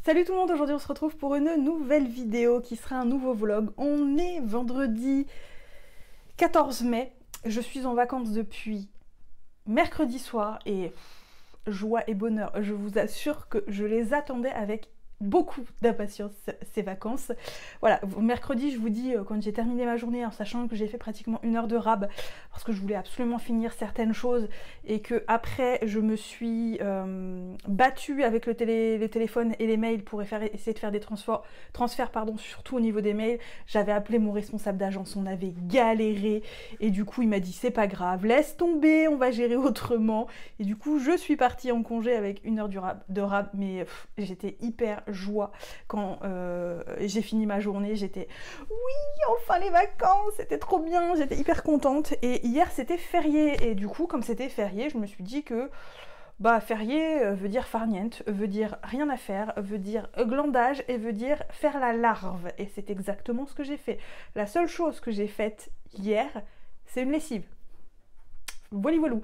Salut tout le monde, aujourd'hui on se retrouve pour une nouvelle vidéo qui sera un nouveau vlog. On est vendredi 14 mai, je suis en vacances depuis mercredi soir et joie et bonheur, je vous assure que je les attendais avec beaucoup d'impatience ces vacances. Voilà, mercredi je vous dis quand j'ai terminé ma journée en sachant que j'ai fait pratiquement 1 heure de rab parce que je voulais absolument finir certaines choses et que après je me suis battue avec les téléphones et les mails pour essayer de faire des transferts pardon, surtout au niveau des mails. J'avais appelé mon responsable d'agence, on avait galéré et du coup il m'a dit c'est pas grave, laisse tomber, on va gérer autrement. Et du coup je suis partie en congé avec 1 heure de rab mais j'étais hyper joie quand j'ai fini ma journée, j'étais oui enfin les vacances, c'était trop bien, j'étais hyper contente. Et hier c'était férié et du coup comme c'était férié je me suis dit que bah férié veut dire farniente, veut dire rien à faire, veut dire glandage et veut dire faire la larve, et c'est exactement ce que j'ai fait. La seule chose que j'ai faite hier c'est une lessive. Voilà, voilà.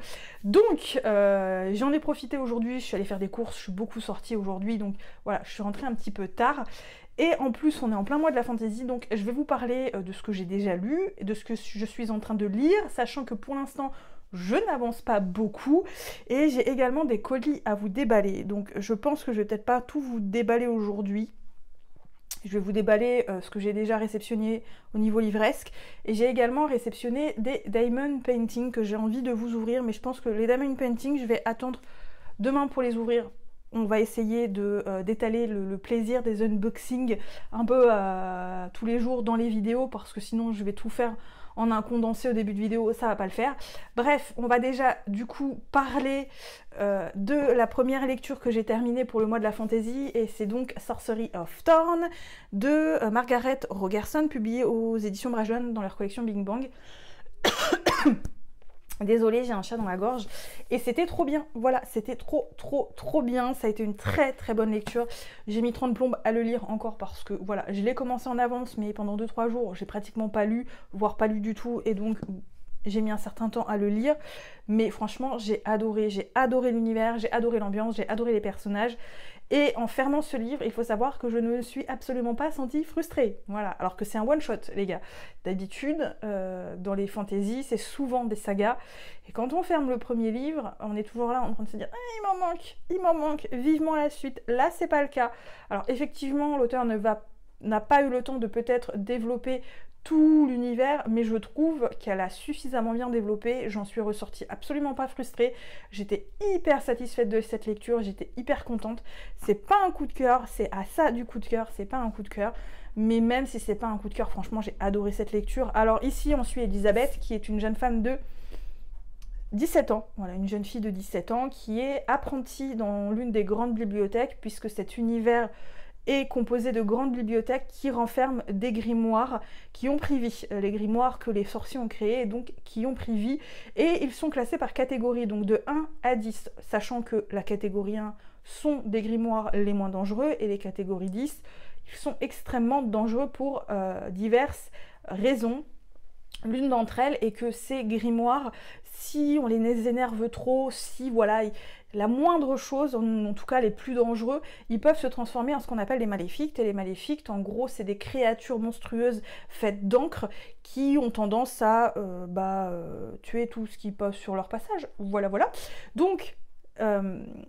Donc j'en ai profité aujourd'hui, je suis allée faire des courses, je suis beaucoup sortie aujourd'hui, donc voilà, je suis rentrée un petit peu tard. Et en plus on est en plein mois de la fantaisie, donc je vais vous parler de ce que j'ai déjà lu, et de ce que je suis en train de lire, sachant que pour l'instant je n'avance pas beaucoup, et j'ai également des colis à vous déballer. Donc je pense que je vais peut-être pas tout vous déballer aujourd'hui. Je vais vous déballer ce que j'ai déjà réceptionné au niveau livresque. Et j'ai également réceptionné des Diamond Painting que j'ai envie de vous ouvrir. Mais je pense que les Diamond Painting, je vais attendre demain pour les ouvrir. On va essayer d'étaler le plaisir des unboxings un peu tous les jours dans les vidéos. Parce que sinon, je vais tout faire en un condensé au début de vidéo, ça va pas le faire. Bref, on va déjà du coup parler de la première lecture que j'ai terminée pour le mois de la fantaisie, et c'est donc Sorcery of Thorn de Margaret Rogerson, publié aux éditions Bragelonne dans leur collection Big Bang. Désolée, j'ai un chat dans la gorge. Et c'était trop bien, voilà, c'était trop bien. Ça a été une très bonne lecture. J'ai mis 30 plombes à le lire encore parce que voilà, je l'ai commencé en avance, mais pendant 2-3 jours, j'ai pratiquement pas lu, voire pas lu du tout, et donc j'ai mis un certain temps à le lire. Mais franchement, j'ai adoré l'univers, j'ai adoré l'ambiance, j'ai adoré les personnages. Et en fermant ce livre, il faut savoir que je ne me suis absolument pas sentie frustrée. Voilà, alors que c'est un one-shot, les gars. D'habitude, dans les fantaisies, c'est souvent des sagas. Et quand on ferme le premier livre, on est toujours là en train de se dire ah, il m'en manque, vivement la suite. Là, c'est pas le cas. Alors effectivement, l'auteur n'a pas eu le temps de peut-être développer tout l'univers, mais je trouve qu'elle a suffisamment bien développé. J'en suis ressortie absolument pas frustrée. J'étais hyper satisfaite de cette lecture, j'étais hyper contente. C'est pas un coup de cœur, c'est à ça du coup de cœur, c'est pas un coup de cœur. Mais même si c'est pas un coup de cœur, franchement, j'ai adoré cette lecture. Alors ici, on suit Elisabeth, qui est une jeune femme de 17 ans, voilà, une jeune fille de 17 ans qui est apprentie dans l'une des grandes bibliothèques, puisque cet univers est composé de grandes bibliothèques qui renferment des grimoires qui ont pris vie, les grimoires que les sorciers ont créés et donc qui ont pris vie, et ils sont classés par catégorie, donc de 1 à 10, sachant que la catégorie 1 sont des grimoires les moins dangereux et les catégories 10, ils sont extrêmement dangereux pour diverses raisons. L'une d'entre elles est que ces grimoires, si on les énerve trop, si voilà, la moindre chose, en tout cas les plus dangereux, ils peuvent se transformer en ce qu'on appelle les maléfiques. Et les maléfiques, en gros, c'est des créatures monstrueuses faites d'encre qui ont tendance à tuer tout ce qui passe sur leur passage. Voilà, voilà. Donc,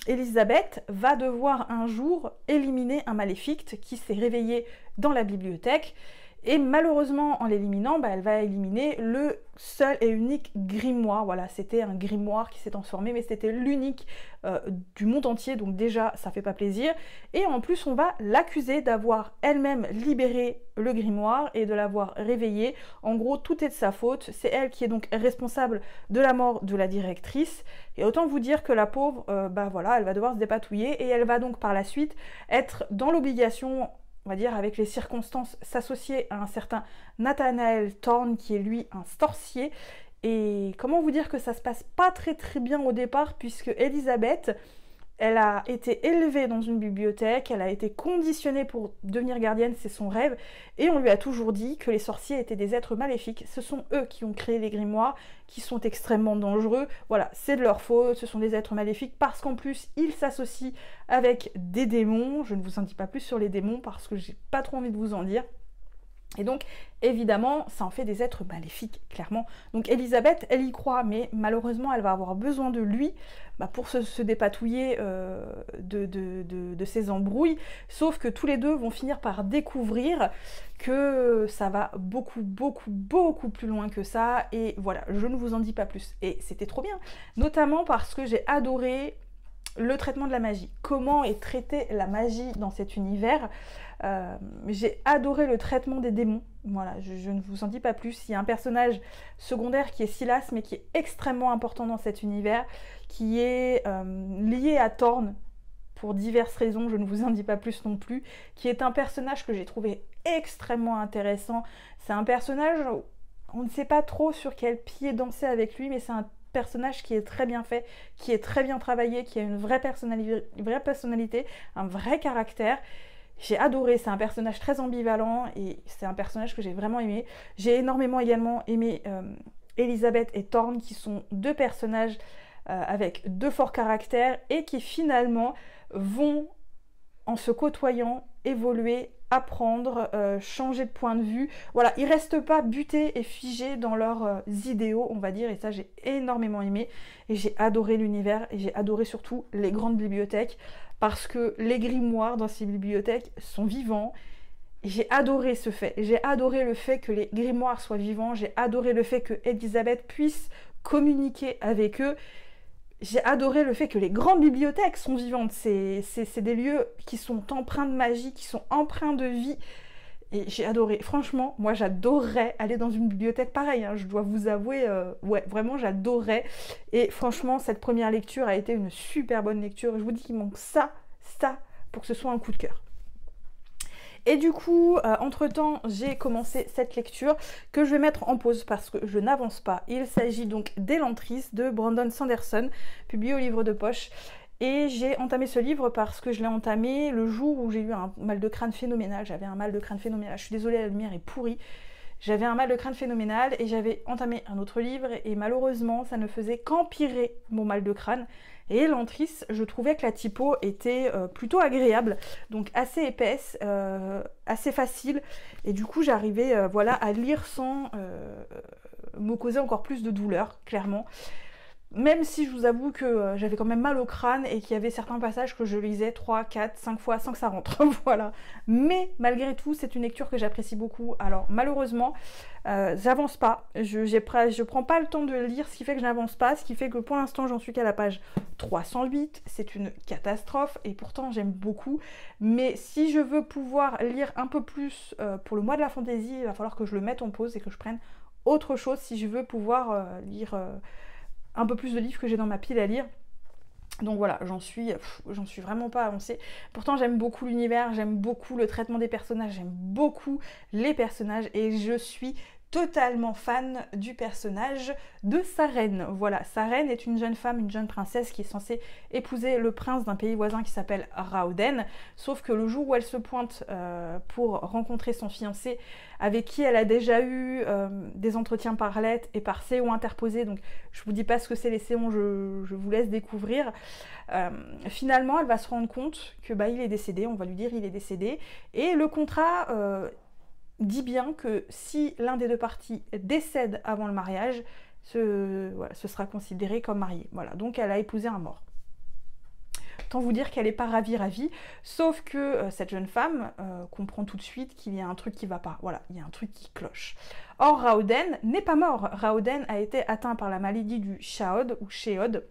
Elisabeth va devoir un jour éliminer un maléfique qui s'est réveillé dans la bibliothèque. Et malheureusement, en l'éliminant, elle va éliminer le seul et unique grimoire. Voilà, c'était un grimoire qui s'est transformé, mais c'était l'unique du monde entier, donc déjà, ça fait pas plaisir. Et en plus, on va l'accuser d'avoir elle-même libéré le grimoire et de l'avoir réveillé. En gros, tout est de sa faute. C'est elle qui est donc responsable de la mort de la directrice. Et autant vous dire que la pauvre, voilà, elle va devoir se dépatouiller et elle va donc par la suite être dans l'obligation, on va dire, avec les circonstances, s'associer à un certain Nathanael Thorn, qui est lui un sorcier. Et comment vous dire que ça se passe pas très bien au départ, puisque Elisabeth Elle a été élevée dans une bibliothèque, elle a été conditionnée pour devenir gardienne, c'est son rêve, et on lui a toujours dit que les sorciers étaient des êtres maléfiques. Ce sont eux qui ont créé les grimoires, qui sont extrêmement dangereux. Voilà, c'est de leur faute, ce sont des êtres maléfiques, parce qu'en plus, ils s'associent avec des démons. Je ne vous en dis pas plus sur les démons, parce que j'ai pas trop envie de vous en dire. Et donc, évidemment, ça en fait des êtres maléfiques, clairement. Donc, Elisabeth, elle y croit, mais malheureusement, elle va avoir besoin de lui pour se dépatouiller de ses embrouilles. Sauf que tous les deux vont finir par découvrir que ça va beaucoup, beaucoup, beaucoup plus loin que ça. Et voilà, je ne vous en dis pas plus. Et c'était trop bien, notamment parce que j'ai adoré le traitement de la magie. Comment est traitée la magie dans cet univers. J'ai adoré le traitement des démons. Voilà, je ne vous en dis pas plus. Il y a un personnage secondaire qui est Silas, mais qui est extrêmement important dans cet univers, qui est lié à Thorn pour diverses raisons, je ne vous en dis pas plus non plus, qui est un personnage que j'ai trouvé extrêmement intéressant. C'est un personnage, on ne sait pas trop sur quel pied danser avec lui, mais c'est un personnage qui est très bien fait, qui est très bien travaillé, qui a une vraie personnalité, un vrai caractère. J'ai adoré, c'est un personnage très ambivalent et c'est un personnage que j'ai vraiment aimé. J'ai énormément également aimé Elisabeth et Thorn, qui sont deux personnages avec deux forts caractères et qui finalement vont, en se côtoyant, évoluer, apprendre, changer de point de vue. Voilà, ils restent pas butés et figés dans leurs idéaux, on va dire, et ça j'ai énormément aimé. Et j'ai adoré l'univers et j'ai adoré surtout les grandes bibliothèques, parce que les grimoires dans ces bibliothèques sont vivants. J'ai adoré ce fait. J'ai adoré le fait que les grimoires soient vivants. J'ai adoré le fait que Elisabeth puisse communiquer avec eux. J'ai adoré le fait que les grandes bibliothèques sont vivantes. C'est des lieux qui sont empreints de magie, qui sont empreints de vie. Et j'ai adoré. Franchement, moi j'adorerais aller dans une bibliothèque pareille. Hein. Je dois vous avouer, ouais, vraiment j'adorerais. Et franchement, cette première lecture a été une super bonne lecture. Je vous dis qu'il manque ça, pour que ce soit un coup de cœur. Et du coup, entre-temps, j'ai commencé cette lecture que je vais mettre en pause parce que je n'avance pas. Il s'agit donc d'Elantris de Brandon Sanderson, publié au livre de poche. Et j'ai entamé ce livre parce que je l'ai entamé le jour où j'ai eu un mal de crâne phénoménal. J'avais un mal de crâne phénoménal. Je suis désolée, la lumière est pourrie. J'avais un mal de crâne phénoménal et j'avais entamé un autre livre et malheureusement, ça ne faisait qu'empirer mon mal de crâne. Et Elantris, je trouvais que la typo était plutôt agréable, donc assez épaisse, assez facile. Et du coup, j'arrivais voilà, à lire sans me causer encore plus de douleur, clairement. Même si je vous avoue que j'avais quand même mal au crâne et qu'il y avait certains passages que je lisais 3, 4, 5 fois sans que ça rentre, voilà. Mais malgré tout, c'est une lecture que j'apprécie beaucoup. Alors malheureusement, j'avance pas, je prends pas le temps de lire, ce qui fait que je n'avance pas, ce qui fait que pour l'instant j'en suis qu'à la page 308, c'est une catastrophe et pourtant j'aime beaucoup. Mais si je veux pouvoir lire un peu plus pour le mois de la fantaisie, il va falloir que je le mette en pause et que je prenne autre chose si je veux pouvoir lire un peu plus de livres que j'ai dans ma pile à lire. Donc voilà, j'en suis vraiment pas avancée. Pourtant j'aime beaucoup l'univers, j'aime beaucoup le traitement des personnages, j'aime beaucoup les personnages et je suis totalement fan du personnage de Sarene. Voilà, Sarene est une jeune femme, une jeune princesse qui est censée épouser le prince d'un pays voisin qui s'appelle Raoden. Sauf que le jour où elle se pointe pour rencontrer son fiancé, avec qui elle a déjà eu des entretiens par lettre et par séon interposé, donc je vous dis pas ce que c'est les séons, je vous laisse découvrir. Finalement, elle va se rendre compte que il est décédé, on va lui dire il est décédé, et le contrat dit bien que si l'un des deux parties décède avant le mariage, ce sera considéré comme marié. Voilà, donc elle a épousé un mort. Autant vous dire qu'elle n'est pas ravie, sauf que cette jeune femme comprend tout de suite qu'il y a un truc qui ne va pas. Voilà, il y a un truc qui cloche. Or, Raoden n'est pas mort. Raoden a été atteint par la maladie du Shaod ou Sheod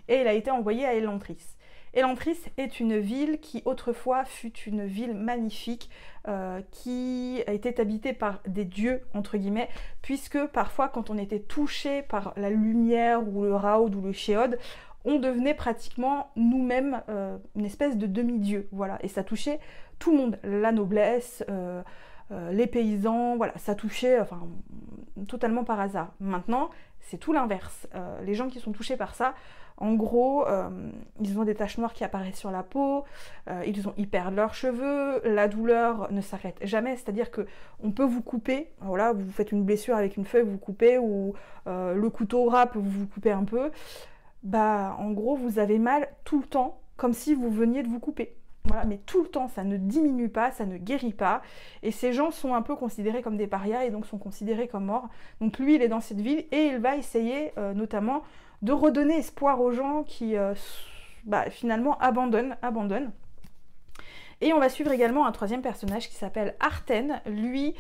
et il a été envoyé à Elantris. Elantris est une ville qui autrefois fut une ville magnifique qui a été habitée par des dieux entre guillemets, puisque parfois quand on était touché par la lumière ou le Raod ou le Sheod, on devenait pratiquement nous-mêmes une espèce de demi-dieu, voilà, et ça touchait tout le monde, la noblesse, les paysans, voilà, ça touchait, enfin, totalement par hasard. Maintenant, c'est tout l'inverse. Les gens qui sont touchés par ça, en gros, ils ont des taches noires qui apparaissent sur la peau, ils perdent leurs cheveux, la douleur ne s'arrête jamais, c'est-à-dire que on peut vous couper, voilà, vous faites une blessure avec une feuille, vous coupez, ou le couteau râpe, vous vous coupez un peu, bah en gros vous avez mal tout le temps, comme si vous veniez de vous couper. Voilà, mais tout le temps, ça ne diminue pas, ça ne guérit pas, et ces gens sont un peu considérés comme des parias et donc sont considérés comme morts. Donc lui, il est dans cette ville et il va essayer notamment de redonner espoir aux gens qui finalement abandonnent. Et on va suivre également un troisième personnage qui s'appelle Arten. Lui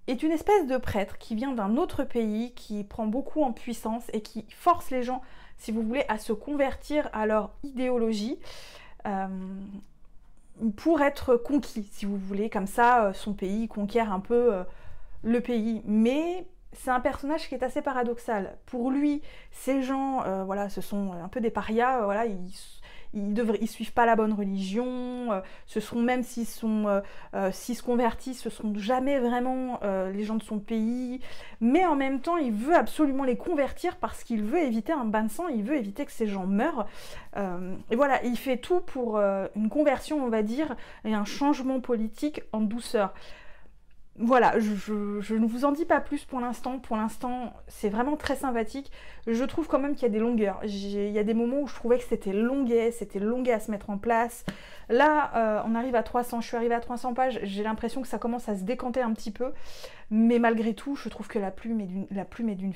est une espèce de prêtre qui vient d'un autre pays, qui prend beaucoup en puissance et qui force les gens, si vous voulez, à se convertir à leur idéologie. Pour être conquis, si vous voulez, comme ça, son pays conquiert un peu le pays. Mais c'est un personnage qui est assez paradoxal. Pour lui, ces gens, voilà, ce sont un peu des parias, voilà, ils suivent pas la bonne religion, ce seront même s'ils se convertissent, ce seront jamais vraiment les gens de son pays, mais en même temps il veut absolument les convertir parce qu'il veut éviter un bain de sang, il veut éviter que ces gens meurent, et voilà, il fait tout pour une conversion, on va dire, et un changement politique en douceur. Voilà, je ne vous en dis pas plus pour l'instant. Pour l'instant, c'est vraiment très sympathique. Je trouve quand même qu'il y a des longueurs. Il y a des moments où je trouvais que c'était longuet à se mettre en place. Là, on arrive à 300, je suis arrivée à 300 pages. J'ai l'impression que ça commence à se décanter un petit peu. Mais malgré tout, je trouve que la plume est d'une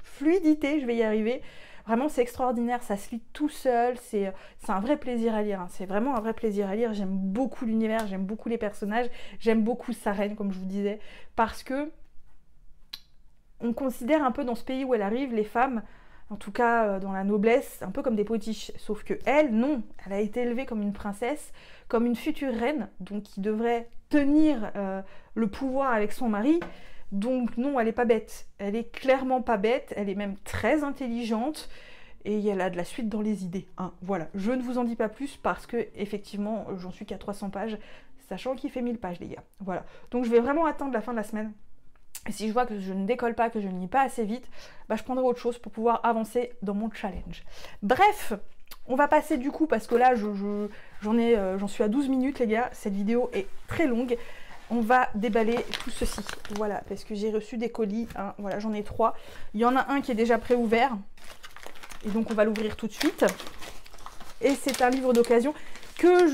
fluidité, je vais y arriver. Vraiment, c'est extraordinaire, ça se lit tout seul, c'est un vrai plaisir à lire, hein. C'est vraiment un vrai plaisir à lire. J'aime beaucoup l'univers, j'aime beaucoup les personnages, j'aime beaucoup sa reine, comme je vous disais, parce que on considère un peu dans ce pays où elle arrive, les femmes, en tout cas dans la noblesse, un peu comme des potiches. Sauf que elle, non, elle a été élevée comme une princesse, comme une future reine, donc qui devrait tenir le pouvoir avec son mari. Donc non, elle est pas bête, elle est clairement pas bête, elle est même très intelligente et elle a de la suite dans les idées, hein. Voilà, je ne vous en dis pas plus parce que effectivement j'en suis qu'à 300 pages, sachant qu'il fait 1000 pages les gars. Voilà, donc je vais vraiment attendre la fin de la semaine. Et si je vois que je ne décolle pas, que je ne lis pas assez vite, bah, je prendrai autre chose pour pouvoir avancer dans mon challenge. Bref, on va passer du coup, parce que là j'en suis à 12 minutes les gars, cette vidéo est très longue. On va déballer tout ceci, voilà, parce que j'ai reçu des colis, hein, voilà, j'en ai 3. Il y en a un qui est déjà pré-ouvert, et donc on va l'ouvrir tout de suite. Et c'est un livre d'occasion que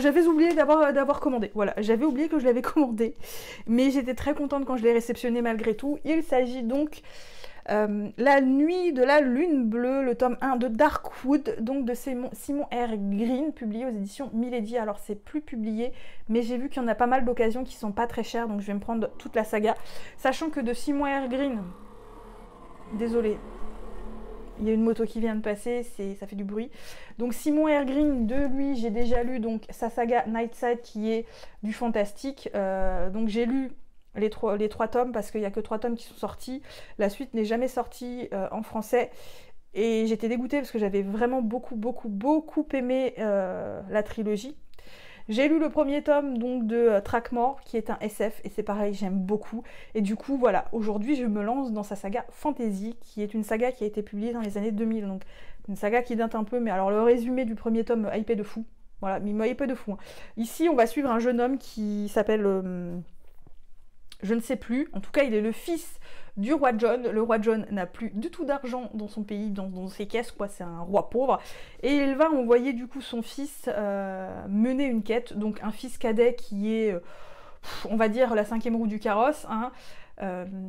j'avais oublié d'avoir commandé. Voilà, j'avais oublié que je l'avais commandé, mais j'étais très contente quand je l'ai réceptionné malgré tout. Il s'agit donc La nuit de la lune bleue, le tome 1 de Darkwood, donc de Simon R. Green, publié aux éditions Milady. Alors c'est plus publié, mais j'ai vu qu'il y en a pas mal d'occasions qui sont pas très chères, donc je vais me prendre toute la saga. Sachant que de Simon R. Green, désolé, il y a une moto qui vient de passer, ça fait du bruit. Donc Simon R. Green, de lui, j'ai déjà lu donc sa saga Nightside qui est du fantastique. Donc j'ai lu les trois tomes parce qu'il n'y a que 3 tomes qui sont sortis. La suite n'est jamais sortie en français. Et j'étais dégoûtée parce que j'avais vraiment beaucoup aimé la trilogie. J'ai lu le premier tome donc de Trackmore qui est un SF et c'est pareil, j'aime beaucoup. Et du coup voilà, aujourd'hui je me lance dans sa saga Fantasy qui est une saga qui a été publiée dans les années 2000. Donc une saga qui date un peu, mais alors le résumé du premier tome m'a hypé de fou. Voilà, mais il m'a hypé de fou, hein. Ici on va suivre un jeune homme qui s'appelle... je ne sais plus, en tout cas il est le fils du roi John. Le roi John n'a plus du tout d'argent dans son pays, dans ses caisses, quoi, c'est un roi pauvre. Et il va envoyer du coup son fils mener une quête, donc un fils cadet qui est, on va dire, la 5e roue du carrosse, hein,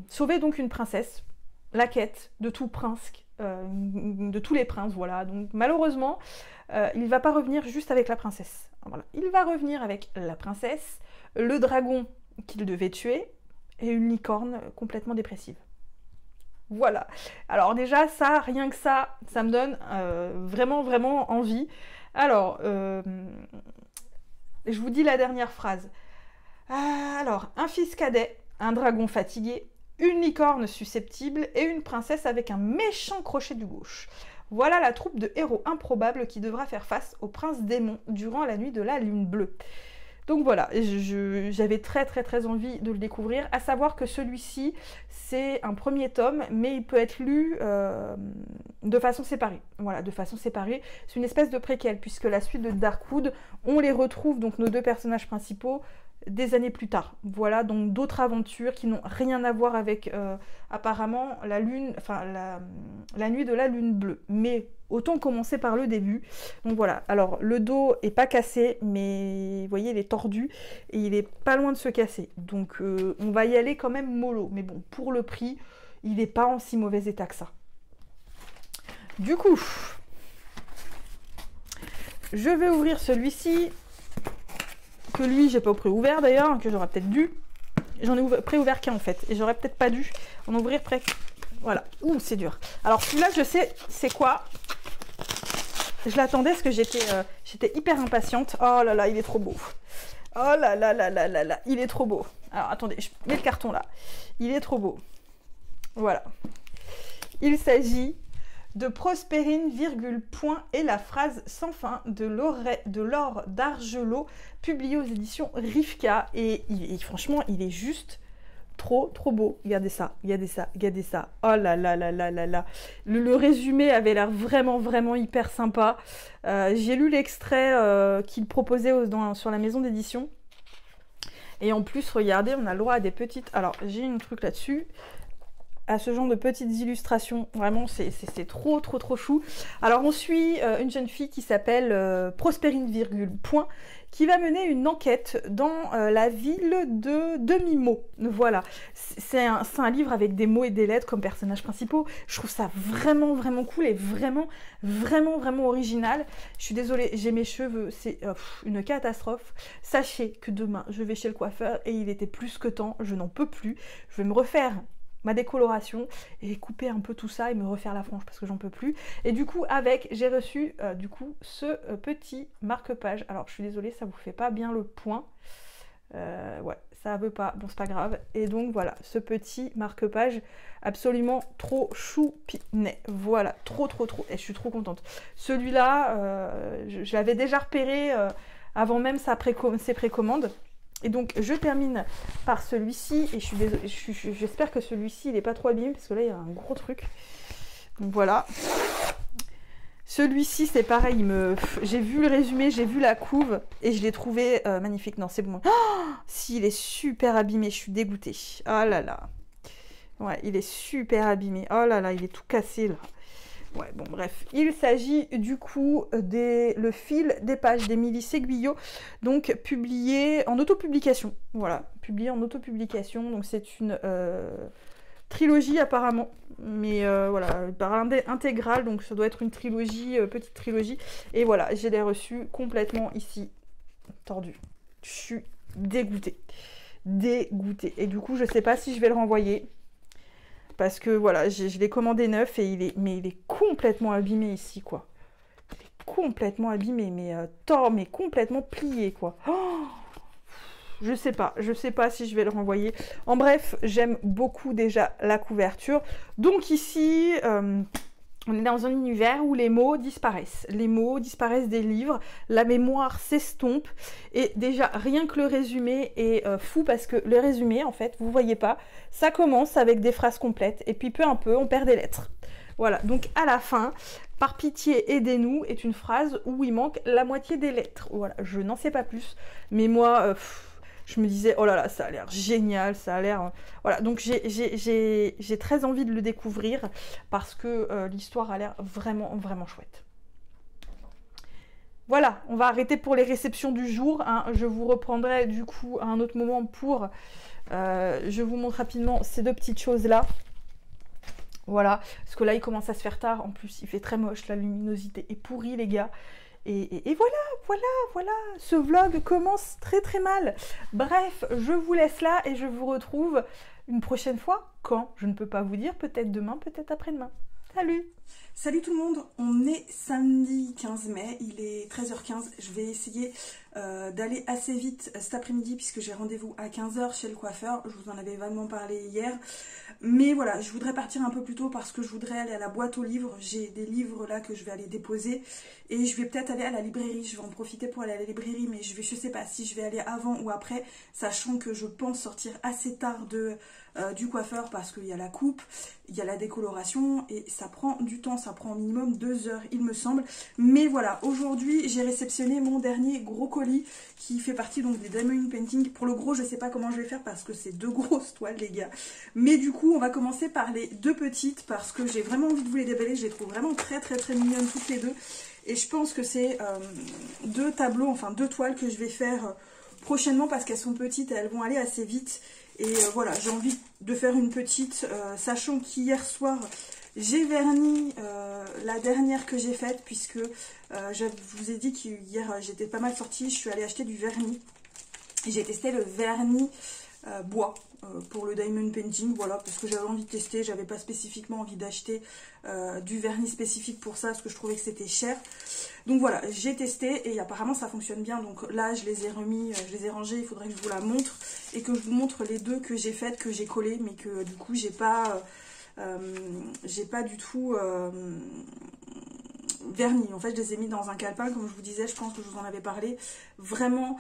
sauver donc une princesse, la quête de tout prince, de tous les princes, voilà. Donc malheureusement, il va pas revenir juste avec la princesse. Voilà. Il va revenir avec la princesse, le dragon qu'il devait tuer, et une licorne complètement dépressive. Voilà. Alors déjà, ça, rien que ça me donne vraiment envie. Alors, je vous dis la dernière phrase. Alors, un fils cadet, un dragon fatigué, une licorne susceptible et une princesse avec un méchant crochet du gauche. Voilà la troupe de héros improbables qui devra faire face au prince démon durant la nuit de la lune bleue. Donc voilà, j'avais très envie de le découvrir, à savoir que celui-ci, c'est un premier tome, mais il peut être lu de façon séparée. Voilà, de façon séparée. C'est une espèce de préquel, puisque la suite de Darkwood, on les retrouve, donc nos deux personnages principaux, des années plus tard. Voilà, donc d'autres aventures qui n'ont rien à voir avec, apparemment, la lune, enfin, la nuit de la lune bleue. Mais autant commencer par le début. Donc voilà, alors le dos est pas cassé, mais vous voyez, il est tordu et il est pas loin de se casser. Donc on va y aller quand même mollo. Mais bon, pour le prix, il n'est pas en si mauvais état que ça. Du coup, je vais ouvrir celui-ci, que lui, j'ai pas pré-ouvert d'ailleurs, que j'aurais peut-être dû. J'en ai pré-ouvert qu'un en fait, et j'aurais peut-être pas dû en ouvrir près. Voilà, ouh, c'est dur. Alors celui-là, je sais, c'est quoi? Je l'attendais parce que j'étais hyper impatiente. Oh là là, il est trop beau. Oh là là là là là là, il est trop beau. Alors attendez, je mets le carton là. Il est trop beau. Voilà. Il s'agit de Prospérine, virgule, point, et la phrase sans fin de Laure d'Argelot, publié aux éditions Rivka. Et franchement, il est juste trop beau. Regardez ça, regardez ça, regardez ça. Oh là là là là là là. Le résumé avait l'air vraiment hyper sympa. J'ai lu l'extrait qu'il proposait sur la maison d'édition. Et en plus, regardez, on a le droit à des petites... Alors, j'ai un truc là-dessus. À ce genre de petites illustrations. Vraiment, c'est trop chou. Alors, on suit une jeune fille qui s'appelle Prospérine, virgule, point, qui va mener une enquête dans la ville de Demi-Mot. Voilà. C'est un livre avec des mots et des lettres comme personnages principaux. Je trouve ça vraiment cool et vraiment original. Je suis désolée, j'ai mes cheveux, c'est une catastrophe. Sachez que demain, je vais chez le coiffeur et il était plus que temps. Je n'en peux plus. Je vais me refaire ma décoloration et couper un peu tout ça et me refaire la frange parce que j'en peux plus. Et du coup, j'ai reçu du coup ce petit marque-page. Alors, je suis désolée, ça vous fait pas bien le point. Ouais, ça veut pas. Bon, c'est pas grave. Et donc, voilà, ce petit marque-page absolument trop choupinet. Voilà, trop. Et je suis trop contente. Celui-là, je l'avais déjà repéré avant même ses précommandes. Et donc, je termine par celui-ci. Et j'espère que celui-ci, il n'est pas trop abîmé, parce que là, il y a un gros truc. Donc, voilà. Celui-ci, c'est pareil. J'ai vu le résumé, j'ai vu la couve, et je l'ai trouvé magnifique. Non, c'est bon. Oh, si, il est super abîmé. Je suis dégoûtée. Oh là là. Ouais, il est super abîmé. Oh là là, il est tout cassé, là. Ouais, bon, bref. Il s'agit du coup le fil des pages d'Émilie Séguillot, donc publié en autopublication. Voilà, publié en autopublication. Donc c'est une trilogie apparemment, mais voilà, par intégrale, donc ça doit être une trilogie, petite trilogie. Et voilà, je l'ai reçu complètement ici, tordu. Je suis dégoûtée. Et du coup, je sais pas si je vais le renvoyer. Parce que voilà, je l'ai commandé neuf et il est complètement abîmé ici, quoi. Il est complètement abîmé, mais mais complètement plié, quoi. Oh, je sais pas si je vais le renvoyer. En bref, j'aime beaucoup déjà la couverture. Donc ici, on est dans un univers où les mots disparaissent. Les mots disparaissent des livres, la mémoire s'estompe. Et déjà, rien que le résumé est fou parce que le résumé, en fait, vous voyez pas, ça commence avec des phrases complètes et puis peu à peu, on perd des lettres. Voilà, donc à la fin, par pitié, aidez-nous est une phrase où il manque la moitié des lettres. Voilà, je n'en sais pas plus. Mais moi... je me disais, oh là là, ça a l'air génial, ça a l'air... Voilà, donc j'ai très envie de le découvrir parce que l'histoire a l'air vraiment chouette. Voilà, on va arrêter pour les réceptions du jour. Hein. Je vous reprendrai du coup à un autre moment pour... je vous montre rapidement ces deux petites choses-là. Voilà, parce que là, il commence à se faire tard. En plus, il fait très moche, la luminosité est pourrie, les gars. Et voilà, ce vlog commence très mal. Bref, je vous laisse là et je vous retrouve une prochaine fois. Quand? Je ne peux pas vous dire, peut-être demain, peut-être après-demain. Salut! Salut tout le monde, on est samedi 15 mai, il est 13h15, je vais essayer d'aller assez vite cet après-midi puisque j'ai rendez-vous à 15h chez le coiffeur, je vous en avais vaguement parlé hier, mais voilà, je voudrais partir un peu plus tôt parce que je voudrais aller à la boîte aux livres, j'ai des livres là que je vais aller déposer et je vais peut-être aller à la librairie, je vais en profiter pour aller à la librairie, mais je sais pas si je vais aller avant ou après, sachant que je pense sortir assez tard du coiffeur parce qu'il y a la coupe, il y a la décoloration et ça prend du temps, ça prend au minimum 2 heures il me semble, mais voilà, aujourd'hui j'ai réceptionné mon dernier gros colis qui fait partie donc des Diamond Painting. Pour le gros je sais pas comment je vais faire parce que c'est 2 grosses toiles les gars, mais du coup on va commencer par les 2 petites parce que j'ai vraiment envie de vous les déballer, je les trouve vraiment très mignonnes toutes les 2 et je pense que c'est 2 tableaux, enfin 2 toiles que je vais faire prochainement parce qu'elles sont petites et elles vont aller assez vite. Et voilà, j'ai envie de faire une petite, sachant qu'hier soir, j'ai verni la dernière que j'ai faite, puisque je vous ai dit qu'hier j'étais pas mal sortie, je suis allée acheter du vernis. J'ai testé le vernis bois pour le Diamond Painting, voilà, parce que j'avais envie de tester, j'avais pas spécifiquement envie d'acheter du vernis spécifique pour ça, parce que je trouvais que c'était cher. Donc voilà, j'ai testé et apparemment ça fonctionne bien, donc là je les ai remis, je les ai rangés, il faudrait que je vous la montre et que je vous montre les 2 que j'ai faites, que j'ai collées, mais que du coup j'ai pas du tout vernis. En fait je les ai mis dans un calepin, comme je vous disais, je pense que je vous en avais parlé, vraiment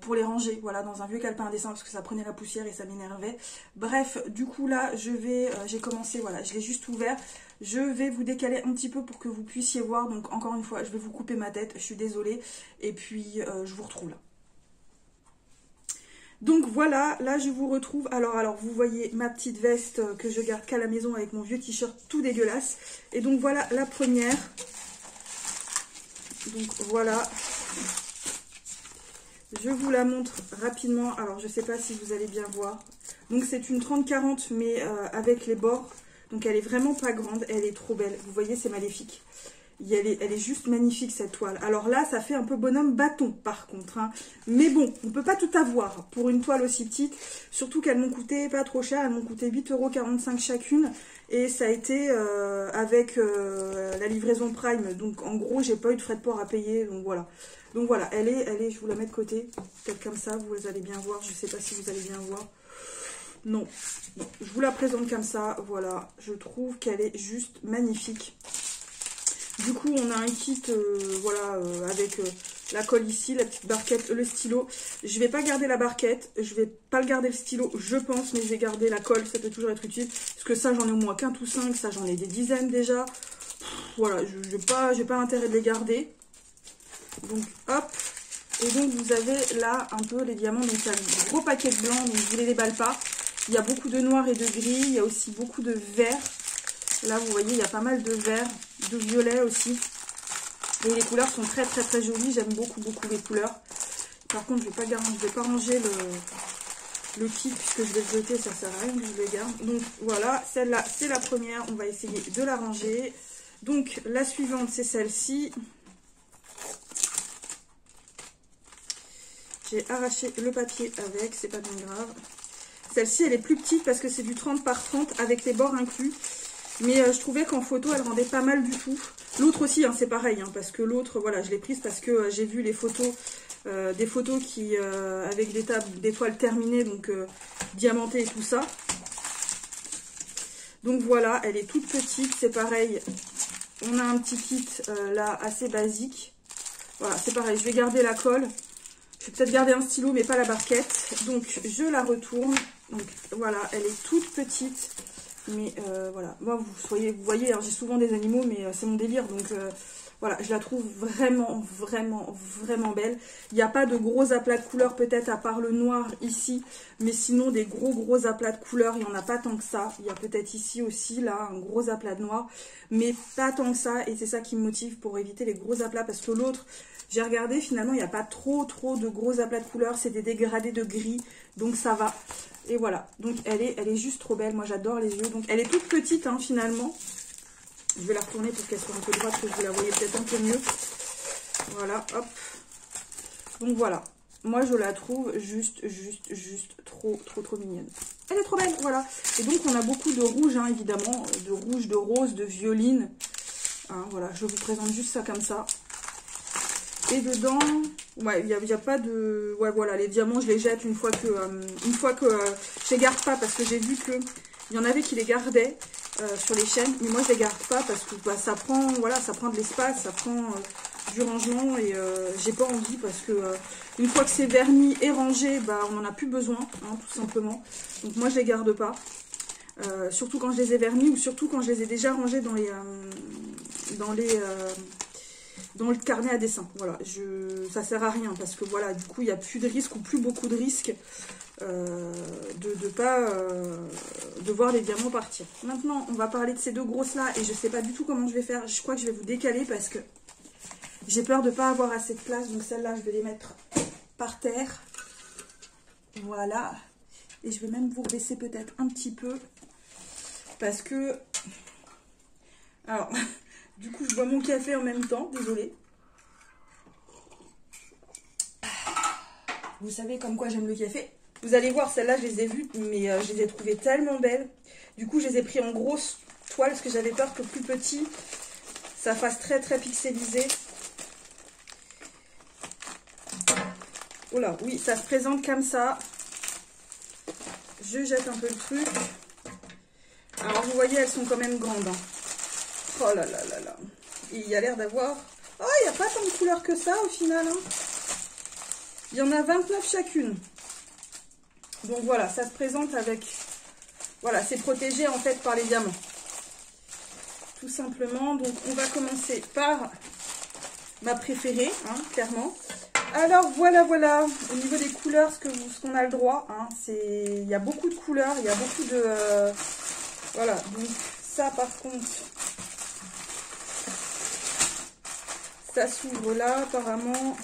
pour les ranger, voilà, dans un vieux calepin à dessin parce que ça prenait la poussière et ça m'énervait. Bref, du coup là j'ai commencé, voilà, je l'ai juste ouvert. Je vais vous décaler un petit peu pour que vous puissiez voir. Donc encore une fois, je vais vous couper ma tête, je suis désolée. Et puis je vous retrouve là. Donc voilà, là je vous retrouve. Alors vous voyez ma petite veste que je garde qu'à la maison avec mon vieux t-shirt tout dégueulasse. Et donc voilà la première. Donc voilà. Je vous la montre rapidement. Alors je sais pas si vous allez bien voir. Donc c'est une 30-40 mais avec les bords. Donc elle est vraiment pas grande, elle est trop belle. Vous voyez, c'est maléfique. Elle est juste magnifique cette toile. Alors là, ça fait un peu bonhomme bâton par contre. Hein. Mais bon, on peut pas tout avoir pour une toile aussi petite. Surtout qu'elles m'ont coûté pas trop cher. Elles m'ont coûté 8,45 € chacune. Et ça a été avec la livraison Prime. Donc en gros, j'ai pas eu de frais de port à payer. Donc voilà. Donc voilà, elle est, je vous la mets de côté. Peut-être comme ça, vous allez bien voir. Je sais pas si vous allez bien voir. Non, je vous la présente comme ça, voilà, je trouve qu'elle est juste magnifique. Du coup, on a un kit, voilà, avec la colle ici, la petite barquette, le stylo. Je vais pas garder la barquette, je vais pas le garder le stylo, je pense, mais je vais garder la colle, ça peut toujours être utile. Parce que ça, j'en ai au moins 15 ou 5, ça j'en ai des dizaines déjà. Voilà, j'ai pas intérêt de les garder. Donc, hop. Et donc, vous avez là un peu les diamants, donc il y a un gros paquet de blanc, donc je ne les déballe pas. Il y a beaucoup de noir et de gris, il y a aussi beaucoup de vert. Là, vous voyez, il y a pas mal de vert, de violet aussi. Et les couleurs sont très jolies, j'aime beaucoup les couleurs. Par contre, je ne vais pas ranger le kit puisque je vais le jeter, ça sert à rien que je le garde. Donc voilà, celle-là, c'est la première, on va essayer de la ranger. Donc la suivante, c'est celle-ci. J'ai arraché le papier avec, c'est pas bien grave. Celle-ci, elle est plus petite parce que c'est du 30 par 30 avec les bords inclus. Mais je trouvais qu'en photo, elle rendait pas mal du tout. L'autre aussi, hein, c'est pareil, hein, parce que l'autre, voilà, je l'ai prise parce que j'ai vu les photos, des photos qui, avec des toiles terminées, donc diamantées et tout ça. Donc voilà, elle est toute petite, c'est pareil. On a un petit kit là, assez basique. Voilà, c'est pareil, je vais garder la colle. Je vais peut-être garder un stylo, mais pas la barquette. Donc, je la retourne. Donc, voilà, elle est toute petite. Mais voilà, moi, vous voyez, hein, j'ai souvent des animaux, mais c'est mon délire. Donc, voilà, je la trouve vraiment belle. Il n'y a pas de gros aplats de couleurs, peut-être, à part le noir ici. Mais sinon, des gros aplats de couleurs, il n'y en a pas tant que ça. Il y a peut-être ici aussi, là, un gros aplat de noir. Mais pas tant que ça. Et c'est ça qui me motive pour éviter les gros aplats. Parce que l'autre... J'ai regardé, finalement, il n'y a pas trop de gros aplats de couleurs. C'est des dégradés de gris. Donc, ça va. Et voilà. Donc, elle est juste trop belle. Moi, j'adore les yeux. Donc, elle est toute petite, hein, finalement. Je vais la retourner pour qu'elle soit un peu droite, que vous la voyez peut-être un peu mieux. Voilà, hop. Donc, voilà. Moi, je la trouve juste trop mignonne. Elle est trop belle, voilà. Et donc, on a beaucoup de rouge, hein, évidemment. De rouge, de rose, de violine. Hein, voilà, je vous présente juste ça comme ça. Et dedans, ouais, il n'y a pas de... Ouais, voilà, les diamants, je les jette une fois que je les garde pas, parce que j'ai vu que il y en avait qui les gardaient sur les chaînes, mais moi je les garde pas parce que bah, ça prend, voilà, ça prend de l'espace, ça prend du rangement et j'ai pas envie parce que une fois que c'est verni et rangé, bah on n'en a plus besoin, hein, tout simplement. Donc moi je les garde pas, surtout quand je les ai vernis ou surtout quand je les ai déjà rangés dans le carnet à dessin. Voilà, ça sert à rien parce que voilà, du coup il n'y a plus de risque ou plus beaucoup de risques de pas de voir les diamants partir. Maintenant on va parler de ces deux grosses là et je sais pas du tout comment je vais faire. Je crois que je vais vous décaler parce que j'ai peur de pas avoir assez de place, donc celle-là je vais les mettre par terre. Voilà, et je vais même vous baisser peut-être un petit peu parce que alors du coup je bois mon café en même temps, désolée. Vous savez comme quoi j'aime le café. Vous allez voir, celles-là, je les ai vues, mais je les ai trouvées tellement belles. Du coup, je les ai pris en grosse toile, parce que j'avais peur que plus petit, ça fasse très pixelisé. Oh là, oui, ça se présente comme ça. Je jette un peu le truc. Alors, vous voyez, elles sont quand même grandes. Hein. Oh là là là là. Et il y a l'air d'avoir... Oh, il n'y a pas tant de couleurs que ça, au final. Hein. Il y en a 29 chacune. Donc voilà, ça se présente avec... Voilà, c'est protégé en fait par les diamants. Tout simplement. Donc on va commencer par ma préférée, hein, clairement. Alors voilà. Au niveau des couleurs, ce qu'on a le droit, hein, il y a beaucoup de couleurs, il y a beaucoup de... voilà, donc ça par contre... Ça s'ouvre là, apparemment...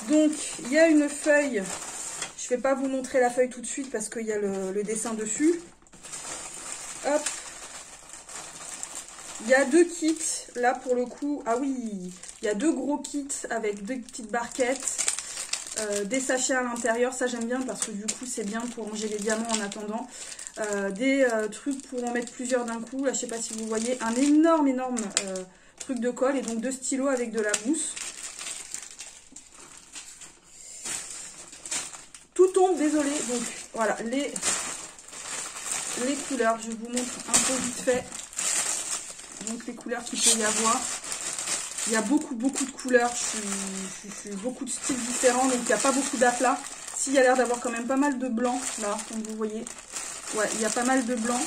Donc, il y a une feuille. Je ne vais pas vous montrer la feuille tout de suite parce qu'il y a le dessin dessus. Hop. Il y a deux kits. Là, pour le coup, ah oui, il y a deux gros kits avec deux petites barquettes. Des sachets à l'intérieur. Ça, j'aime bien parce que du coup, c'est bien pour ranger les diamants en attendant. Des trucs pour en mettre plusieurs d'un coup. Là, je ne sais pas si vous voyez. Un énorme truc de colle. Et donc, deux stylos avec de la mousse. Tout tombe, désolé. Donc voilà, les couleurs, je vous montre un peu vite fait. Donc les couleurs qu'il peut y avoir. Il y a beaucoup de couleurs, beaucoup de styles différents, donc il n'y a pas beaucoup d'aplats. S'il y a l'air d'avoir quand même pas mal de blanc, là, comme vous voyez. Ouais, il y a pas mal de blanc.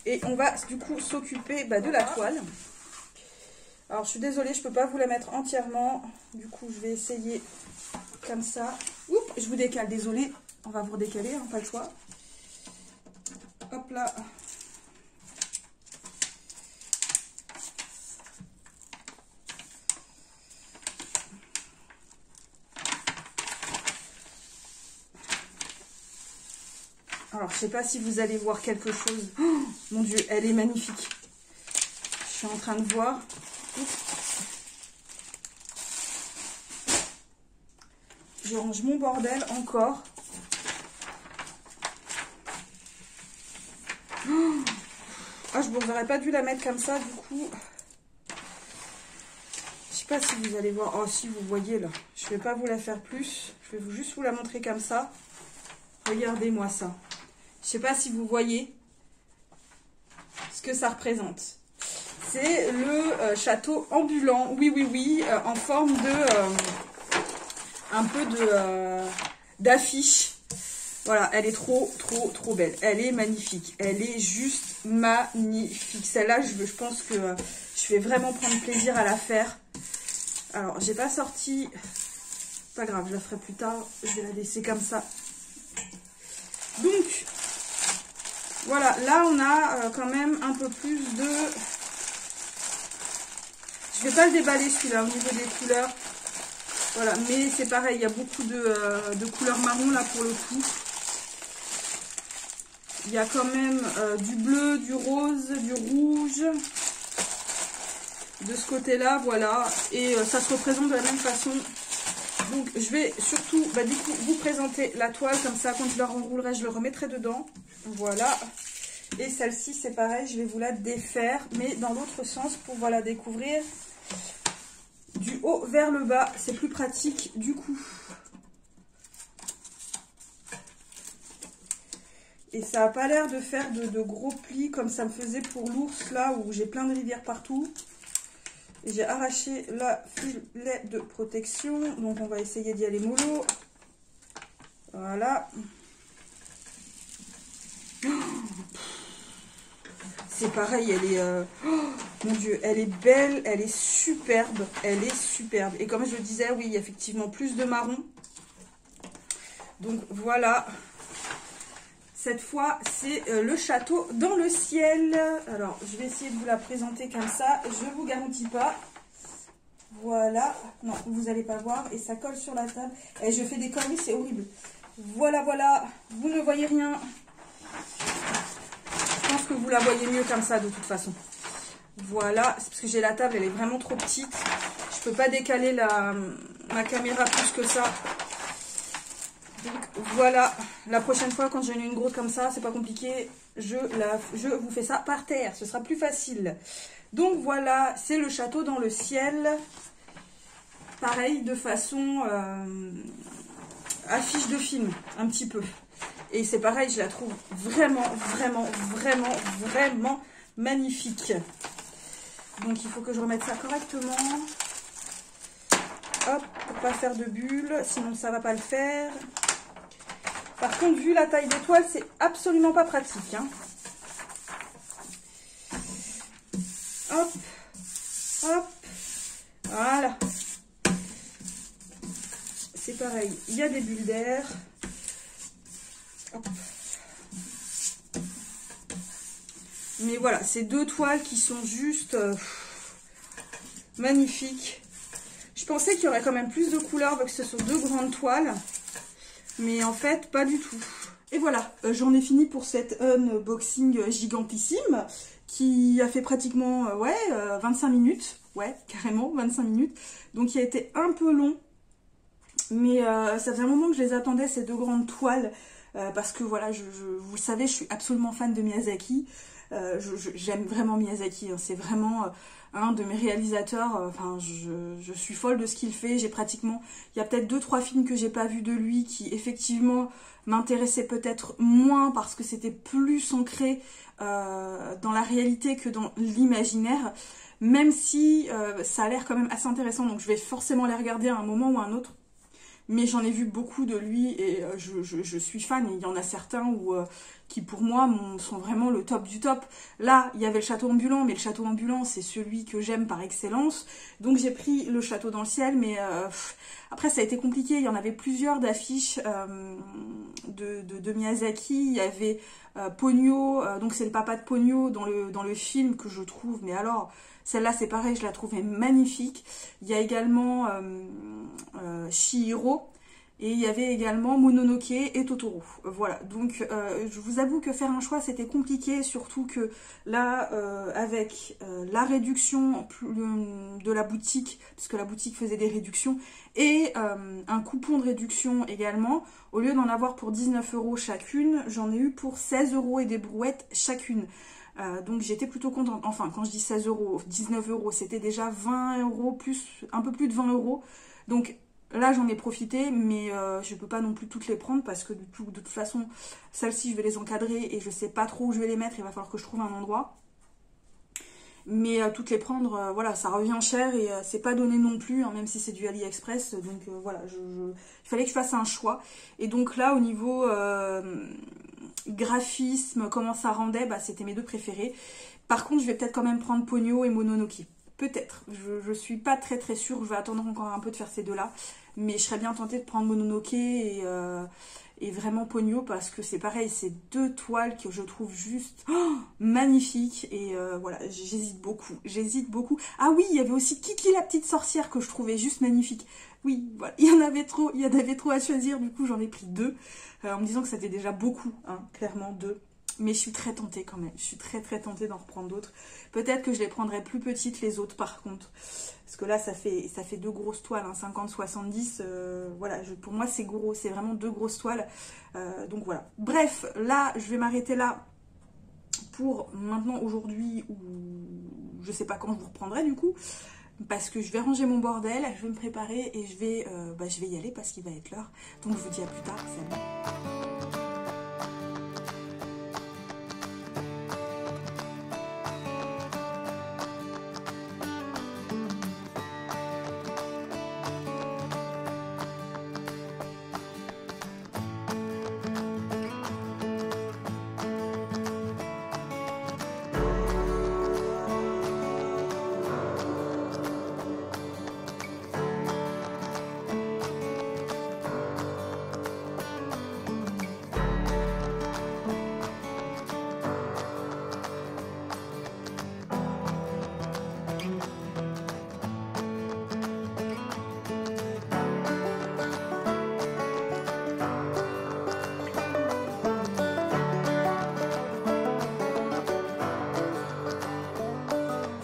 Et on va du coup s'occuper de la toile. Alors, je suis désolée, je ne peux pas vous la mettre entièrement. Du coup, je vais essayer comme ça. Oups, je vous décale, désolée. On va vous redécaler, hein, pas le choix. Hop là. Alors, je ne sais pas si vous allez voir quelque chose. Oh, mon Dieu, elle est magnifique. Je suis en train de voir. Je range mon bordel encore. Ah, je n'aurais pas dû la mettre comme ça, du coup. Je sais pas si vous allez voir. Oh, si, vous voyez là. Je vais pas vous la faire plus. Je vais juste vous la montrer comme ça. Regardez-moi ça. Je sais pas si vous voyez ce que ça représente. C'est le château ambulant. Oui, en forme de... un peu d'affiche. Voilà, elle est trop belle. Elle est magnifique. Elle est juste magnifique. Celle-là, je pense que je vais vraiment prendre plaisir à la faire. Alors, j'ai pas sorti... Pas grave, je la ferai plus tard. Je vais la laisser comme ça. Donc, voilà. Là, on a quand même un peu plus de... Je vais pas le déballer celui-là au niveau des couleurs. Voilà, mais c'est pareil, il y a beaucoup de couleurs marron là pour le coup. il y a quand même du bleu, du rose, du rouge. De ce côté-là, voilà. Et ça se représente de la même façon. Donc, je vais surtout, du coup, vous présenter la toile. Comme ça, quand je la renroulerai, je le remettrai dedans. Voilà. Et celle-ci, c'est pareil. Je vais vous la défaire, mais dans l'autre sens pour, voilà, découvrir du haut vers le bas. C'est plus pratique, du coup. Et ça n'a pas l'air de faire de gros plis comme ça me faisait pour l'ours, là, où j'ai plein de rivières partout. Et j'ai arraché la filet de protection. Donc, on va essayer d'y aller mollo. Voilà. C'est pareil, elle est... oh, mon Dieu, elle est belle, elle est superbe. Elle est superbe. Et comme je le disais, oui, il y a effectivement plus de marron. Donc, voilà. Cette fois, c'est le château dans le ciel. Alors, je vais essayer de vous la présenter comme ça. Je ne vous garantis pas. Voilà. Non, vous n'allez pas voir. Et ça colle sur la table. Et je fais des conneries, c'est horrible. Voilà, voilà. Vous ne voyez rien. Je pense que vous la voyez mieux comme ça, de toute façon. Voilà. C'est parce que j'ai la table, elle est vraiment trop petite. Je ne peux pas décaler ma caméra plus que ça. Donc voilà, la prochaine fois quand j'en ai une grosse comme ça, c'est pas compliqué, je vous fais ça par terre, ce sera plus facile. Donc voilà, c'est le château dans le ciel. Pareil, de façon affiche de film, un petit peu. Et c'est pareil, je la trouve vraiment, vraiment, vraiment, vraiment magnifique. Donc il faut que je remette ça correctement. Hop, pour pas faire de bulles, sinon ça va pas le faire. Par contre, vu la taille des toiles, c'est absolument pas pratique. Hein. Hop, hop, voilà. C'est pareil, il y a des bulles d'air. Mais voilà, c'est deux toiles qui sont juste magnifiques. Je pensais qu'il y aurait quand même plus de couleurs, vu que ce sont deux grandes toiles. Mais en fait, pas du tout. Et voilà, j'en ai fini pour cet unboxing gigantissime qui a fait pratiquement 25 minutes. Ouais, carrément, 25 minutes. Donc, il a été un peu long. Mais ça faisait un moment que je les attendais, ces deux grandes toiles. Parce que voilà, vous le savez, je suis absolument fan de Miyazaki. J'aime vraiment Miyazaki. Hein. C'est vraiment un de mes réalisateurs. Enfin, je suis folle de ce qu'il fait. J'ai pratiquement... Il y a peut-être 2-3 films que j'ai pas vus de lui qui, effectivement, m'intéressaient peut-être moins parce que c'était plus ancré dans la réalité que dans l'imaginaire. Même si ça a l'air quand même assez intéressant. Donc, je vais forcément les regarder à un moment ou à un autre. Mais j'en ai vu beaucoup de lui et je suis fan. Et il y en a certains qui, pour moi, sont vraiment le top du top. Là, il y avait le château ambulant, mais le château ambulant, c'est celui que j'aime par excellence. Donc, j'ai pris le château dans le ciel, mais après, ça a été compliqué. Il y en avait plusieurs d'affiches de Miyazaki. Il y avait Ponyo, donc c'est le papa de Ponyo dans le film que je trouve, mais alors... Celle-là, c'est pareil, je la trouvais magnifique. Il y a également Chihiro. Et il y avait également Mononoke et Totoro. Voilà, donc je vous avoue que faire un choix, c'était compliqué. Surtout que là, avec la réduction de la boutique, parce que la boutique faisait des réductions, et un coupon de réduction également, au lieu d'en avoir pour 19 € chacune, j'en ai eu pour 16 € et des brouettes chacune. Donc j'étais plutôt contente. Enfin, quand je dis 16 €, 19 €, c'était déjà 20 €, un peu plus de 20 €. Donc là, j'en ai profité, mais je ne peux pas non plus toutes les prendre parce que de toute façon, celles-ci, je vais les encadrer et je ne sais pas trop où je vais les mettre. Il va falloir que je trouve un endroit. Mais toutes les prendre, voilà, ça revient cher et c'est pas donné non plus, hein, même si c'est du AliExpress. Donc voilà, il fallait que je fasse un choix. Et donc là, au niveau graphisme, comment ça rendait, bah, c'était mes deux préférés. Par contre, je vais peut-être quand même prendre Ponyo et Mononoke. Peut-être. Je suis pas très très sûre. Je vais attendre encore un peu de faire ces deux-là. Mais je serais bien tentée de prendre Mononoke et vraiment Ponyo parce que c'est pareil, c'est deux toiles que je trouve juste magnifiques. Et voilà, j'hésite beaucoup. J'hésite beaucoup. Ah oui, il y avait aussi Kiki la petite sorcière que je trouvais juste magnifique. Oui, voilà, il y en avait trop à choisir. Du coup, j'en ai pris deux en me disant que c'était déjà beaucoup, hein, clairement deux. Mais je suis très tentée quand même. Je suis très tentée d'en reprendre d'autres. Peut-être que je les prendrai plus petites les autres par contre. Parce que là, ça fait deux grosses toiles, hein, 50-70. Voilà, pour moi, c'est gros. C'est vraiment deux grosses toiles. Donc voilà. Bref, là, je vais m'arrêter là pour maintenant, aujourd'hui, ou je sais pas quand je vous reprendrai du coup. Parce que je vais ranger mon bordel, je vais me préparer et je vais y aller parce qu'il va être l'heure. Donc je vous dis à plus tard. Salut.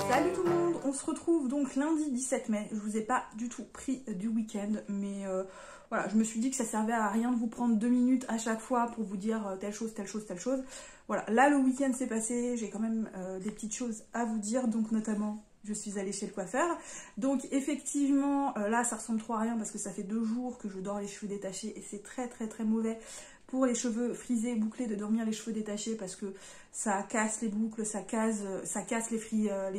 Salut tout le monde, on se retrouve donc lundi 17 mai. Je vous ai pas du tout pris du week-end, mais voilà, je me suis dit que ça servait à rien de vous prendre 2 minutes à chaque fois pour vous dire telle chose, telle chose, telle chose. Voilà, là le week-end s'est passé, j'ai quand même des petites choses à vous dire, donc notamment je suis allée chez le coiffeur. Donc effectivement, là ça ressemble trop à rien parce que ça fait 2 jours que je dors les cheveux détachés et c'est très mauvais pour les cheveux frisés, bouclés, de dormir les cheveux détachés parce que ça casse les boucles, ça casse les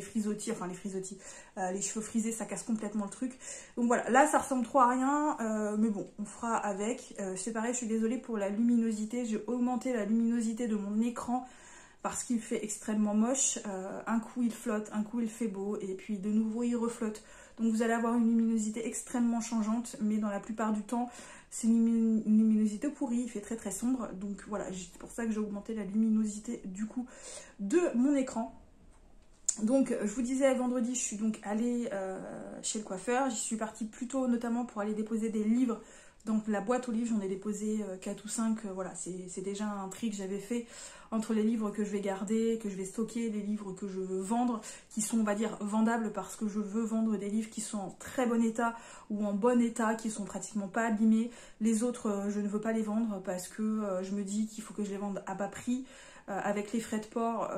frisottis, enfin les frisottis, les cheveux frisés, ça casse complètement le truc. Donc voilà, là ça ressemble trop à rien, mais bon, on fera avec. C'est pareil, je suis désolée pour la luminosité, j'ai augmenté la luminosité de mon écran parce qu'il fait extrêmement moche. Un coup il flotte, un coup il fait beau, et puis de nouveau il reflotte. Donc vous allez avoir une luminosité extrêmement changeante, mais dans la plupart du temps, c'est une luminosité pourrie, il fait très sombre. Donc voilà, c'est pour ça que j'ai augmenté la luminosité du coup de mon écran. Donc je vous disais, vendredi, je suis donc allée chez le coiffeur. J'y suis partie plus tôt notamment pour aller déposer des livres. Donc la boîte aux livres, j'en ai déposé 4 ou 5, voilà, c'est déjà un tri que j'avais fait entre les livres que je vais garder, que je vais stocker, les livres que je veux vendre, qui sont, on va dire, vendables parce que je veux vendre des livres qui sont en très bon état ou en bon état, qui sont pratiquement pas abîmés. Les autres, je ne veux pas les vendre parce que je me dis qu'il faut que je les vende à bas prix. Avec les frais de port,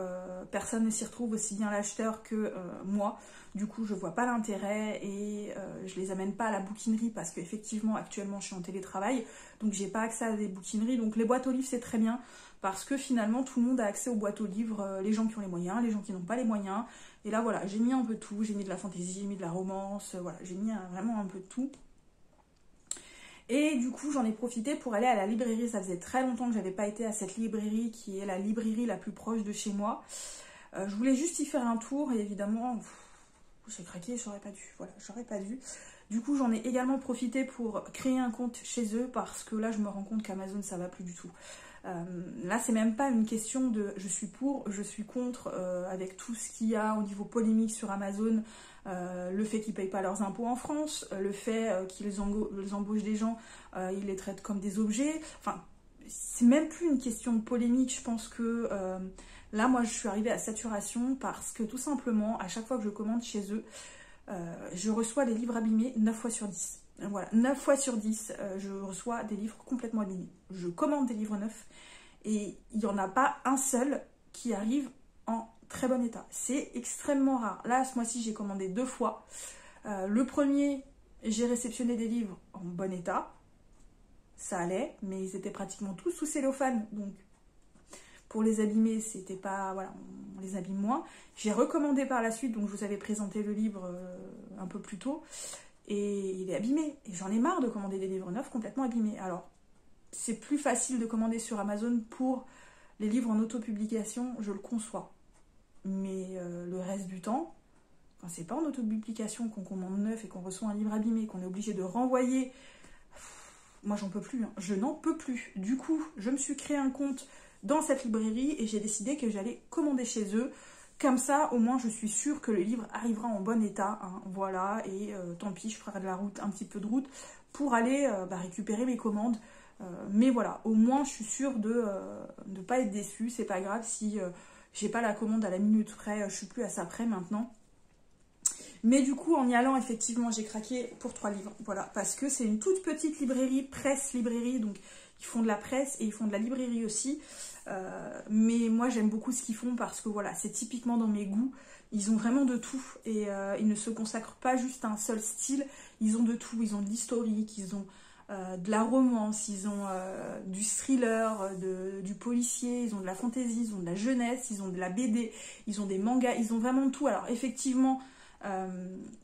personne ne s'y retrouve, aussi bien l'acheteur que moi. Du coup, je vois pas l'intérêt et je les amène pas à la bouquinerie parce qu'effectivement, actuellement, je suis en télétravail, donc j'ai pas accès à des bouquineries. Donc les boîtes aux livres, c'est très bien parce que finalement, tout le monde a accès aux boîtes aux livres, les gens qui ont les moyens, les gens qui n'ont pas les moyens. Et là, voilà, j'ai mis un peu de tout. J'ai mis de la fantaisie, j'ai mis de la romance, voilà, j'ai mis vraiment un peu de tout. Et du coup, j'en ai profité pour aller à la librairie. Ça faisait très longtemps que j'avais pas été à cette librairie qui est la librairie la plus proche de chez moi. Je voulais juste y faire un tour et évidemment, j'ai craqué, j'aurais pas dû. Voilà, j'aurais pas dû. Du coup, j'en ai également profité pour créer un compte chez eux parce que là, je me rends compte qu'Amazon, ça va plus du tout. Là, c'est même pas une question de je suis pour, je suis contre, avec tout ce qu'il y a au niveau polémique sur Amazon. Le fait qu'ils payent pas leurs impôts en France, le fait qu'ils embauchent des gens, ils les traitent comme des objets. Enfin, c'est même plus une question de polémique. Je pense que là, moi, je suis arrivée à saturation parce que tout simplement, à chaque fois que je commande chez eux, je reçois des livres abîmés 9 fois sur 10. Voilà, 9 fois sur 10, je reçois des livres complètement abîmés. Je commande des livres neufs et il n'y en a pas un seul qui arrive en très bon état. C'est extrêmement rare. Là, ce mois-ci, j'ai commandé 2 fois. Le premier, j'ai réceptionné des livres en bon état. Ça allait, mais ils étaient pratiquement tous sous cellophane. Donc, pour les abîmer, c'était pas... Voilà, on les abîme moins. J'ai recommandé par la suite, donc je vous avais présenté le livre un peu plus tôt. Et il est abîmé. Et j'en ai marre de commander des livres neufs complètement abîmés. Alors, c'est plus facile de commander sur Amazon pour les livres en autopublication, je le conçois. Mais le reste du temps, quand c'est pas en autopublication qu'on commande neuf et qu'on reçoit un livre abîmé, qu'on est obligé de renvoyer, moi j'en peux plus, hein. Je n'en peux plus. Du coup, je me suis créé un compte dans cette librairie et j'ai décidé que j'allais commander chez eux. Comme ça, au moins, je suis sûre que le livre arrivera en bon état, hein, voilà, et tant pis, je ferai de la route, un petit peu de route, pour aller récupérer mes commandes. Mais voilà, au moins je suis sûre de ne pas être déçue. C'est pas grave si j'ai pas la commande à la minute près, je suis plus à ça près maintenant. Mais du coup, en y allant, effectivement, j'ai craqué pour 3 livres. Voilà, parce que c'est une toute petite librairie, presse-librairie, donc ils font de la presse et ils font de la librairie aussi. Mais moi, j'aime beaucoup ce qu'ils font parce que voilà, c'est typiquement dans mes goûts. Ils ont vraiment de tout et ils ne se consacrent pas juste à un seul style. Ils ont de tout, ils ont de l'historique, ils ont de la romance, ils ont du thriller, du policier, ils ont de la fantasy, ils ont de la jeunesse, ils ont de la BD, ils ont des mangas, ils ont vraiment de tout. Alors effectivement,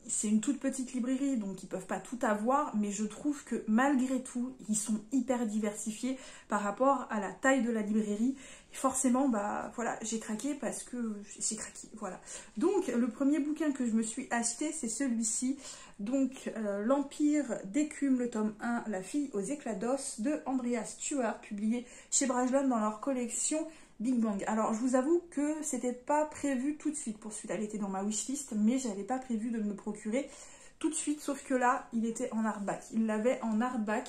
c'est une toute petite librairie, donc ils peuvent pas tout avoir, mais je trouve que malgré tout, ils sont hyper diversifiés par rapport à la taille de la librairie. Et forcément, bah voilà, j'ai craqué parce que j'ai craqué, voilà. Donc le premier bouquin que je me suis acheté, c'est celui-ci. Donc L'Empire d'écume, le tome 1, La fille aux éclats d'os de Andrea Stuart, publié chez Brajlon dans leur collection Big Bang. Alors je vous avoue que c'était pas prévu tout de suite pour celui-là, il était dans ma wishlist, mais j'avais pas prévu de me le procurer tout de suite, sauf que là, il était en hardback. Il l'avait en hardback.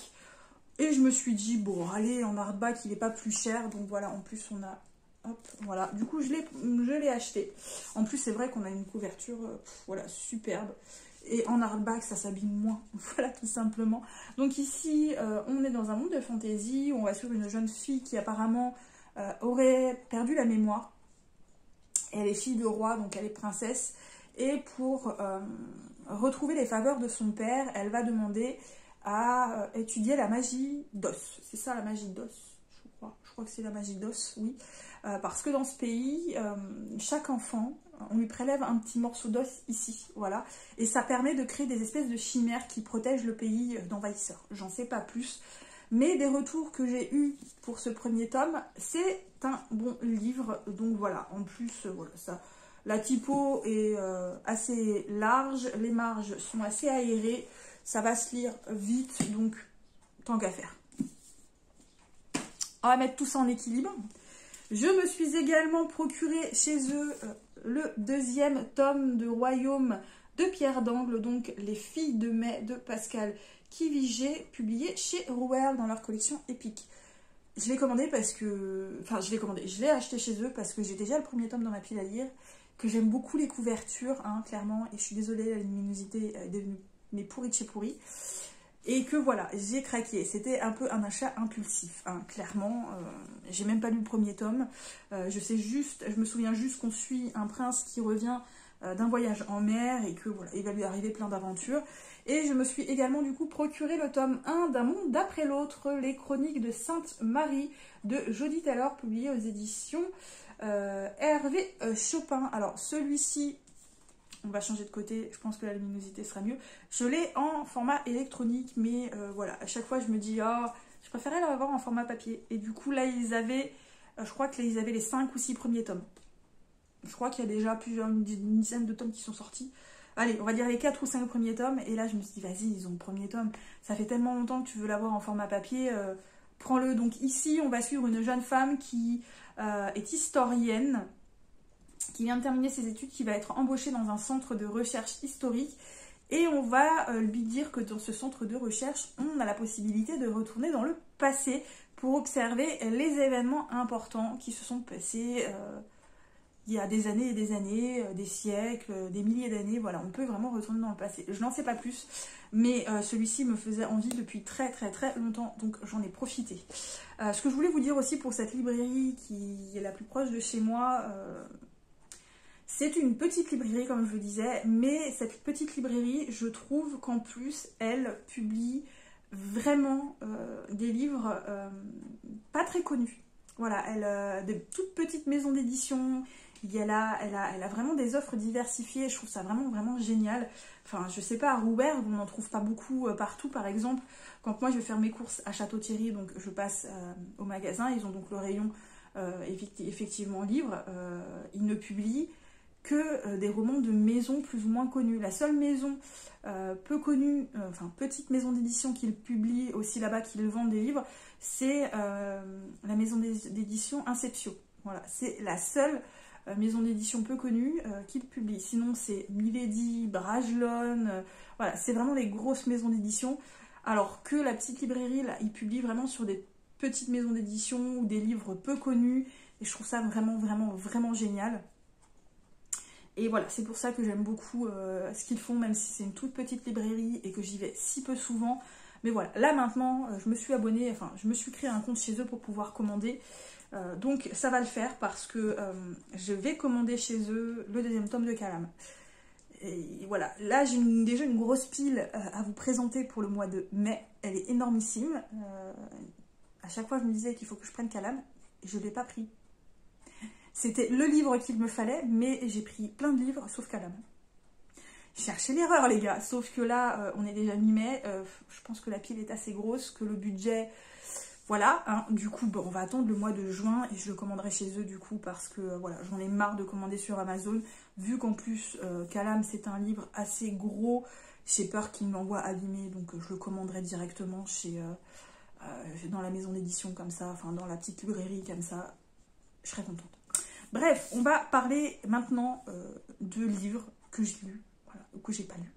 Et je me suis dit, bon, allez, en hardback, il n'est pas plus cher. Donc voilà, en plus, on a... Hop, voilà. Du coup, je l'ai acheté. En plus, c'est vrai qu'on a une couverture, voilà, superbe. Et en hardback, ça s'abîme moins. Voilà, tout simplement. Donc ici, on est dans un monde de fantasy. On va suivre une jeune fille qui apparemment aurait perdu la mémoire. Elle est fille de roi, donc elle est princesse. Et pour retrouver les faveurs de son père, elle va demander à étudier la magie d'os. C'est ça, la magie d'os, je crois. Je crois que c'est la magie d'os, oui. Parce que dans ce pays, chaque enfant, on lui prélève un petit morceau d'os ici, voilà. Et ça permet de créer des espèces de chimères qui protègent le pays d'envahisseurs. J'en sais pas plus. Mais des retours que j'ai eus pour ce premier tome, c'est un bon livre. Donc voilà, en plus, voilà, ça... La typo est assez large, les marges sont assez aérées. Ça va se lire vite, donc tant qu'à faire. On va mettre tout ça en équilibre. Je me suis également procuré chez eux le deuxième tome de Royaume de Pierre d'Angle, donc Les filles de mai de Pascal Kivigé, publié chez Rouergue dans leur collection épique. Je l'ai commandé parce que... Enfin, je l'ai acheté chez eux parce que j'ai déjà le premier tome dans ma pile à lire, que j'aime beaucoup les couvertures, hein, clairement, et je suis désolée, la luminosité est devenue mais pourri de chez pourri, et que voilà, j'ai craqué. C'était un peu un achat impulsif, hein, clairement. J'ai même pas lu le premier tome. Je me souviens juste qu'on suit un prince qui revient d'un voyage en mer et que voilà, il va lui arriver plein d'aventures. Et je me suis également du coup procuré le tome 1 d'un monde d'après l'autre, les chroniques de Sainte-Marie de Jody Taylor, publié aux éditions Hervé Chopin. Alors celui-ci, on va changer de côté, je pense que la luminosité sera mieux. Je l'ai en format électronique, mais voilà, à chaque fois je me dis, oh, je préférais l'avoir en format papier. Et du coup là, ils avaient, je crois qu'ils avaient les 5 ou 6 premiers tomes. Je crois qu'il y a déjà une dizaine de tomes qui sont sortis. Allez, on va dire les 4 ou 5 premiers tomes. Et là, je me suis dit, vas-y, ils ont le premier tome. Ça fait tellement longtemps que tu veux l'avoir en format papier, prends-le. Donc ici, on va suivre une jeune femme qui est historienne, qui vient de terminer ses études, qui va être embauchée dans un centre de recherche historique. Et on va lui dire que dans ce centre de recherche, on a la possibilité de retourner dans le passé pour observer les événements importants qui se sont passés il y a des années et des années, des siècles, des milliers d'années. Voilà, on peut vraiment retourner dans le passé. Je n'en sais pas plus, mais celui-ci me faisait envie depuis très longtemps, donc j'en ai profité. Ce que je voulais vous dire aussi pour cette librairie qui est la plus proche de chez moi... c'est une petite librairie, comme je le disais, mais cette petite librairie, je trouve qu'en plus, elle publie vraiment des livres pas très connus. Voilà, elle a de toutes petites maisons d'édition, elle a vraiment des offres diversifiées, je trouve ça vraiment génial. Enfin, je sais pas, à Rouergue, on n'en trouve pas beaucoup partout, par exemple. Quand moi je vais faire mes courses à Château-Thierry, donc je passe au magasin, ils ont donc le rayon effectivement livres, ils ne publient que des romans de maisons plus ou moins connues. La seule maison peu connue, enfin petite maison d'édition qu'ils publient aussi là-bas, qu'ils vendent des livres, c'est la maison d'édition Inceptio. Voilà, c'est la seule maison d'édition peu connue qu'ils publient. Sinon c'est Milady, Brajlon, voilà, c'est vraiment les grosses maisons d'édition. Alors que la petite librairie, là, ils publient vraiment sur des petites maisons d'édition ou des livres peu connus. Et je trouve ça vraiment, vraiment, vraiment génial. Et voilà, c'est pour ça que j'aime beaucoup ce qu'ils font, même si c'est une toute petite librairie et que j'y vais si peu souvent. Mais voilà, là maintenant, je me suis abonnée, enfin, je me suis créé un compte chez eux pour pouvoir commander. Donc ça va le faire parce que je vais commander chez eux le 2e tome de Kalam. Et voilà, là j'ai déjà une grosse pile à vous présenter pour le mois de mai. Elle est énormissime. À chaque fois je me disais qu'il faut que je prenne Kalam et je ne l'ai pas pris. C'était le livre qu'il me fallait, mais j'ai pris plein de livres sauf Kalam. Cherchez l'erreur les gars, sauf que là on est déjà mi-mai, je pense que la pile est assez grosse, que le budget... Voilà, hein. Du coup, bon, on va attendre le mois de juin et je le commanderai chez eux du coup parce que voilà, j'en ai marre de commander sur Amazon. Vu qu'en plus, Kalam, c'est un livre assez gros, j'ai peur qu'il me l'envoie abîmé, donc je le commanderai directement dans la maison d'édition comme ça, enfin dans la petite librairie comme ça, je serais contente. Bref, on va parler maintenant de livres que j'ai lus, voilà, ou que j'ai pas lus.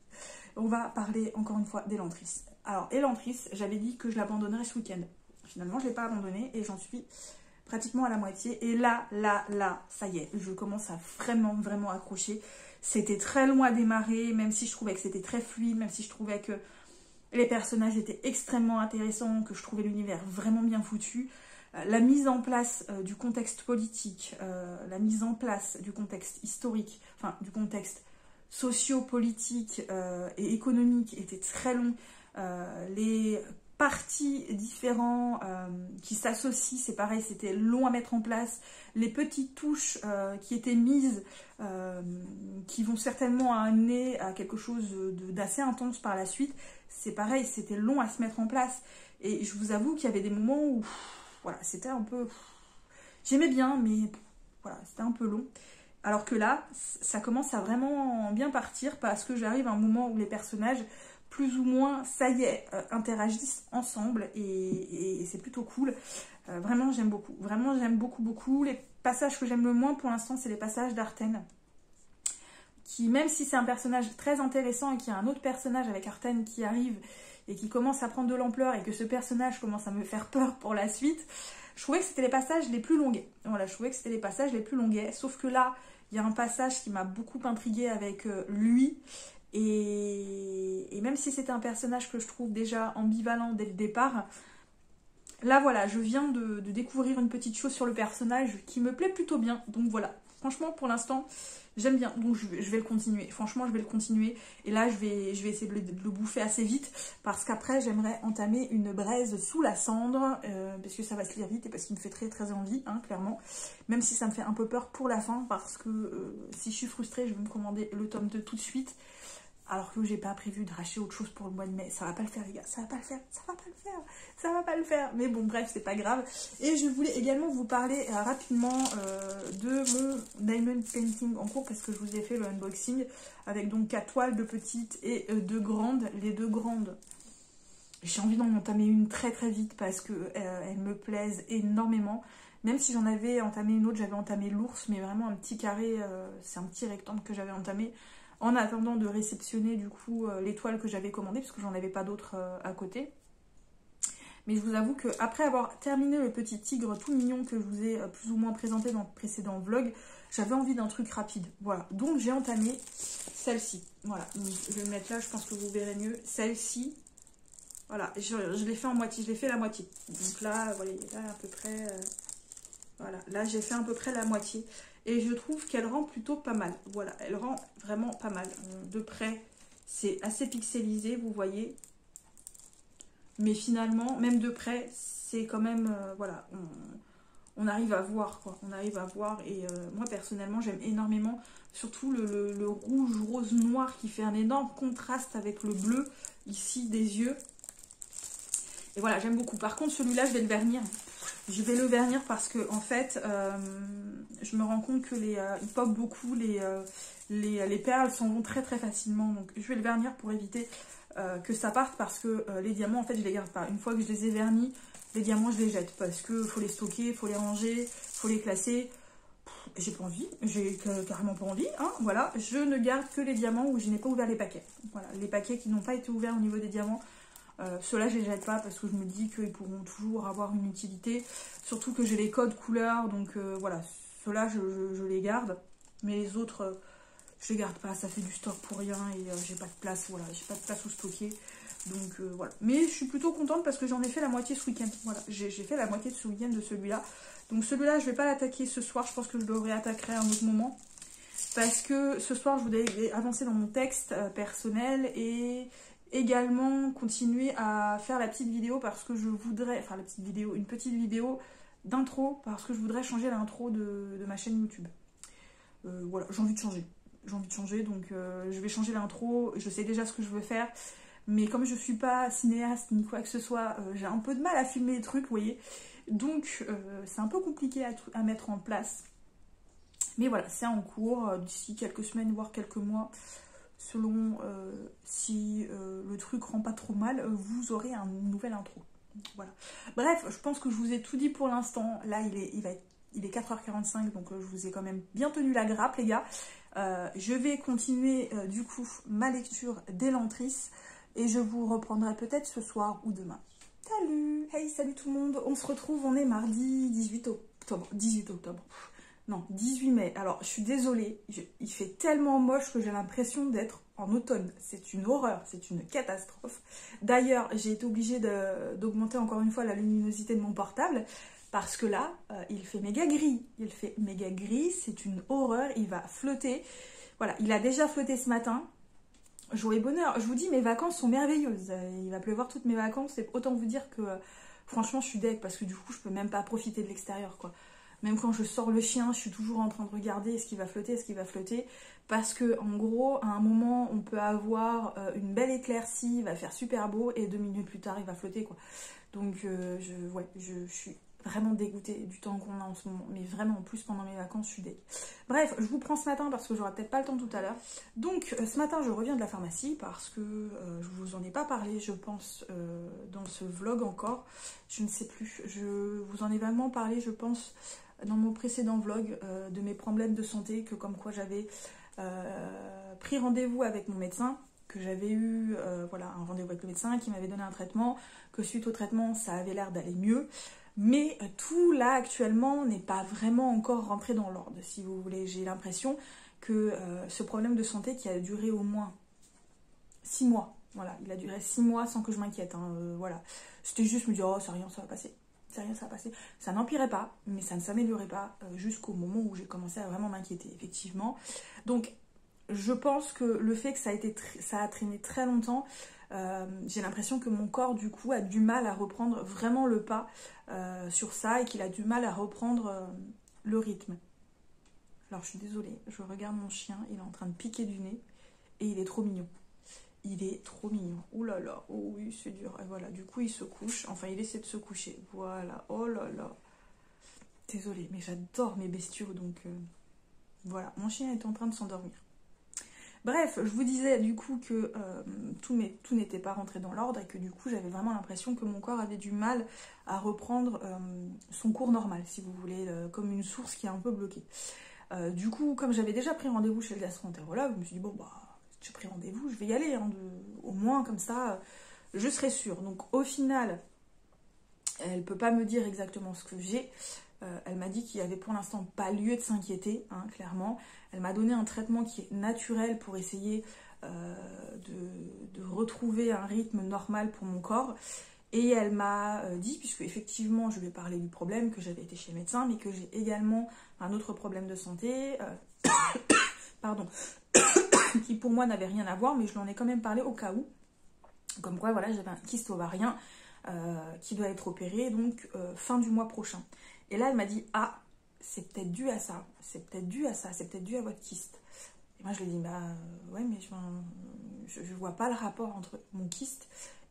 On va parler encore une fois d'Elantris. Alors, Elantris, j'avais dit que je l'abandonnerais ce week-end. Finalement, je ne l'ai pas abandonné et j'en suis pratiquement à la moitié. Et là, ça y est, je commence à vraiment, vraiment accrocher. C'était très long à démarrer, même si je trouvais que c'était très fluide, même si je trouvais que les personnages étaient extrêmement intéressants, que je trouvais l'univers vraiment bien foutu. La mise en place du contexte politique, la mise en place du contexte historique, enfin du contexte socio-politique et économique était très long. Les parties différents qui s'associent, c'est pareil, c'était long à mettre en place. Les petites touches qui étaient mises, qui vont certainement amener à quelque chose d'assez intense par la suite, c'est pareil, c'était long à se mettre en place. Et je vous avoue qu'il y avait des moments où, voilà, c'était un peu... J'aimais bien, mais voilà, c'était un peu long. Alors que là, ça commence à vraiment bien partir parce que j'arrive à un moment où les personnages, plus ou moins, ça y est, interagissent ensemble et c'est plutôt cool. Vraiment, j'aime beaucoup. Vraiment, j'aime beaucoup, beaucoup. Les passages que j'aime le moins pour l'instant, c'est les passages d'Artène. Qui, même si c'est un personnage très intéressant et qu'il y a un autre personnage avec Artène qui arrive et qui commence à prendre de l'ampleur et que ce personnage commence à me faire peur pour la suite, je trouvais que c'était les passages les plus longuets. Voilà, je trouvais que c'était les passages les plus longuets. Sauf que là, il y a un passage qui m'a beaucoup intriguée avec lui. Et même si c'était un personnage que je trouve déjà ambivalent dès le départ, là voilà, je viens de découvrir une petite chose sur le personnage qui me plaît plutôt bien. Donc voilà, franchement pour l'instant, j'aime bien. Donc je vais le continuer. Franchement, je vais le continuer. Et là, je vais essayer de le bouffer assez vite. Parce qu'après, j'aimerais entamer une braise sous la cendre. Parce que ça va se lire vite et parce qu'il me fait très très envie, hein, clairement. Même si ça me fait un peu peur pour la fin. Parce que si je suis frustrée, je vais me commander le tome 2 tout de suite. Alors que j'ai pas prévu de racheter autre chose pour le mois de mai. Ça va pas le faire les gars, ça va pas le faire, ça va pas le faire, ça va pas le faire. Mais bon bref, c'est pas grave. Et je voulais également vous parler rapidement de mon diamond painting en cours. Parce que je vous ai fait le unboxing avec donc 4 toiles, 2 petites et 2 grandes. Les 2 grandes, j'ai envie d'en entamer une très très vite parce que elles me plaisent énormément. Même si j'en avais entamé une autre, j'avais entamé l'ours, mais vraiment un petit carré, c'est un petit rectangle que j'avais entamé. En attendant de réceptionner du coup les toiles que j'avais commandées, parce que j'en avais pas d'autres à côté. Mais je vous avoue qu'après avoir terminé le petit tigre tout mignon que je vous ai plus ou moins présenté dans le précédent vlog, j'avais envie d'un truc rapide. Voilà, donc j'ai entamé celle-ci. Voilà, donc, je vais le mettre là, je pense que vous verrez mieux. Celle-ci, voilà, je l'ai fait en moitié, je l'ai fait la moitié. Donc là, voilà, là à peu près... voilà, là j'ai fait à peu près la moitié. Et je trouve qu'elle rend plutôt pas mal. Voilà, elle rend vraiment pas mal. De près, c'est assez pixelisé, vous voyez. Mais finalement, même de près, c'est quand même... voilà, on arrive à voir, quoi. On arrive à voir. Et moi, personnellement, j'aime énormément. Surtout le rouge, rose, noir qui fait un énorme contraste avec le bleu, ici, des yeux. Et voilà, j'aime beaucoup. Par contre, celui-là, je vais le vernir. Je vais le vernir parce que en fait, je me rends compte que il pop beaucoup, les perles s'en vont très très facilement. Donc je vais le vernir pour éviter que ça parte parce que les diamants, en fait, je les garde pas. Une fois que je les ai vernis, les diamants, je les jette parce que faut les stocker, faut les ranger, faut les classer. J'ai pas envie, j'ai carrément pas envie, hein, voilà. Je ne garde que les diamants où je n'ai pas ouvert les paquets. Voilà, les paquets qui n'ont pas été ouverts au niveau des diamants. Ceux-là, je les jette pas parce que je me dis qu'ils pourront toujours avoir une utilité. Surtout que j'ai les codes couleurs, donc voilà, ceux-là, je les garde. Mais les autres, je les garde pas, ça fait du stock pour rien et j'ai pas de place, voilà, j'ai pas de place où stocker. Donc voilà. Mais je suis plutôt contente parce que j'en ai fait la moitié ce week-end. Voilà, j'ai fait la moitié de ce week-end de celui-là. Donc celui-là, je vais pas l'attaquer ce soir, je pense que je le réattaquerai à un autre moment. Parce que ce soir, je voudrais avancer dans mon texte personnel et également continuer à faire la petite vidéo parce que je voudrais, enfin la petite vidéo, une petite vidéo d'intro parce que je voudrais changer l'intro de ma chaîne YouTube. Voilà, j'ai envie de changer. J'ai envie de changer, donc je vais changer l'intro. Je sais déjà ce que je veux faire, mais comme je suis pas cinéaste ni quoi que ce soit, j'ai un peu de mal à filmer les trucs, vous voyez. Donc c'est un peu compliqué à mettre en place. Mais voilà, c'est en cours, d'ici quelques semaines, voire quelques mois, selon si le truc rend pas trop mal, vous aurez un nouvel intro. Voilà. Bref, je pense que je vous ai tout dit pour l'instant. Là, il est 4h45, donc je vous ai quand même bien tenu la grappe, les gars. Je vais continuer, du coup, ma lecture d'Elantris, et je vous reprendrai peut-être ce soir ou demain. Salut! Hey, salut tout le monde! On se retrouve, on est mardi 18 octobre. 18 octobre. Non, 18 mai. Alors, je suis désolée, il fait tellement moche que j'ai l'impression d'être en automne. C'est une horreur, c'est une catastrophe. D'ailleurs, j'ai été obligée d'augmenter encore une fois la luminosité de mon portable parce que là, il fait méga gris. Il fait méga gris, c'est une horreur, il va flotter. Voilà, il a déjà flotté ce matin. Joie et bonheur. Je vous dis, mes vacances sont merveilleuses. Il va pleuvoir toutes mes vacances. Et autant vous dire que, franchement, je suis deg parce que du coup, je peux même pas profiter de l'extérieur, quoi. Même quand je sors le chien, je suis toujours en train de regarder est-ce qu'il va flotter, est-ce qu'il va flotter. Parce que, en gros, à un moment, on peut avoir une belle éclaircie, il va faire super beau, et 2 minutes plus tard, il va flotter, quoi. Donc, je suis vraiment dégoûtée du temps qu'on a en ce moment. Mais vraiment, en plus, pendant mes vacances, je suis dégoûtée. Bref, je vous prends ce matin parce que j'aurai peut-être pas le temps tout à l'heure. Donc, ce matin, je reviens de la pharmacie parce que je vous en ai pas parlé, je pense, dans ce vlog encore. Je ne sais plus. Je vous en ai vaguement parlé, je pense, dans mon précédent vlog, de mes problèmes de santé, que comme quoi j'avais pris rendez-vous avec mon médecin, que j'avais eu voilà, un rendez-vous avec le médecin qui m'avait donné un traitement, que suite au traitement, ça avait l'air d'aller mieux. Mais tout là actuellement n'est pas vraiment encore rentré dans l'ordre, si vous voulez. J'ai l'impression que ce problème de santé qui a duré au moins 6 mois, voilà, il a duré 6 mois sans que je m'inquiète, hein, voilà. C'était juste me dire, oh, c'est rien, ça va passer. C'est rien, ça va passer. Ça n'empirait pas, mais ça ne s'améliorait pas jusqu'au moment où j'ai commencé à vraiment m'inquiéter, effectivement. Donc, je pense que le fait que ça a traîné très longtemps, j'ai l'impression que mon corps, du coup, a du mal à reprendre vraiment le pas sur ça et qu'il a du mal à reprendre le rythme. Alors, je suis désolée, je regarde mon chien, il est en train de piquer du nez et il est trop mignon. Il est trop mignon. Ouh là là, oh oui, c'est dur. Et voilà, du coup, il se couche. Enfin, il essaie de se coucher. Voilà, oh là là. Désolée, mais j'adore mes bestiaux, donc voilà. Mon chien est en train de s'endormir. Bref, je vous disais du coup que tout n'était pas rentré dans l'ordre et que du coup, j'avais vraiment l'impression que mon corps avait du mal à reprendre son cours normal, si vous voulez, comme une source qui est un peu bloquée. Du coup, comme j'avais déjà pris rendez-vous chez le gastro-entérologue, je me suis dit, bon, bah, j'ai pris rendez-vous, je vais y aller, hein, au moins comme ça, je serai sûre. Donc au final, elle ne peut pas me dire exactement ce que j'ai. Elle m'a dit qu'il n'y avait pour l'instant pas lieu de s'inquiéter, hein, clairement. Elle m'a donné un traitement qui est naturel pour essayer de retrouver un rythme normal pour mon corps. Et elle m'a dit, puisque effectivement je vais parler du problème, que j'avais été chez le médecin, mais que j'ai également un autre problème de santé, pardon, qui pour moi n'avait rien à voir, mais je lui en ai quand même parlé au cas où. Comme quoi, voilà, j'avais un kyste ovarien qui doit être opéré, donc fin du mois prochain. Et là, elle m'a dit, ah, c'est peut-être dû à ça, c'est peut-être dû à ça, c'est peut-être dû à votre kyste. Et moi, je lui ai dit, bah ouais, mais je vois pas le rapport entre mon kyste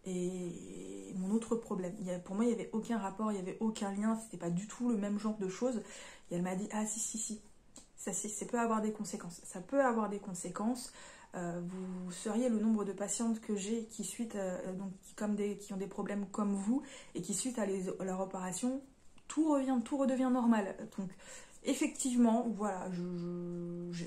et mon autre problème. Pour moi, il n'y avait aucun rapport, il n'y avait aucun lien, c'était pas du tout le même genre de choses. Et elle m'a dit, ah si, ça peut avoir des conséquences. Ça peut avoir des conséquences. Vous seriez le nombre de patientes que j'ai qui suite qui ont des problèmes comme vous et qui suite à leur opération, tout redevient normal. Donc effectivement, voilà,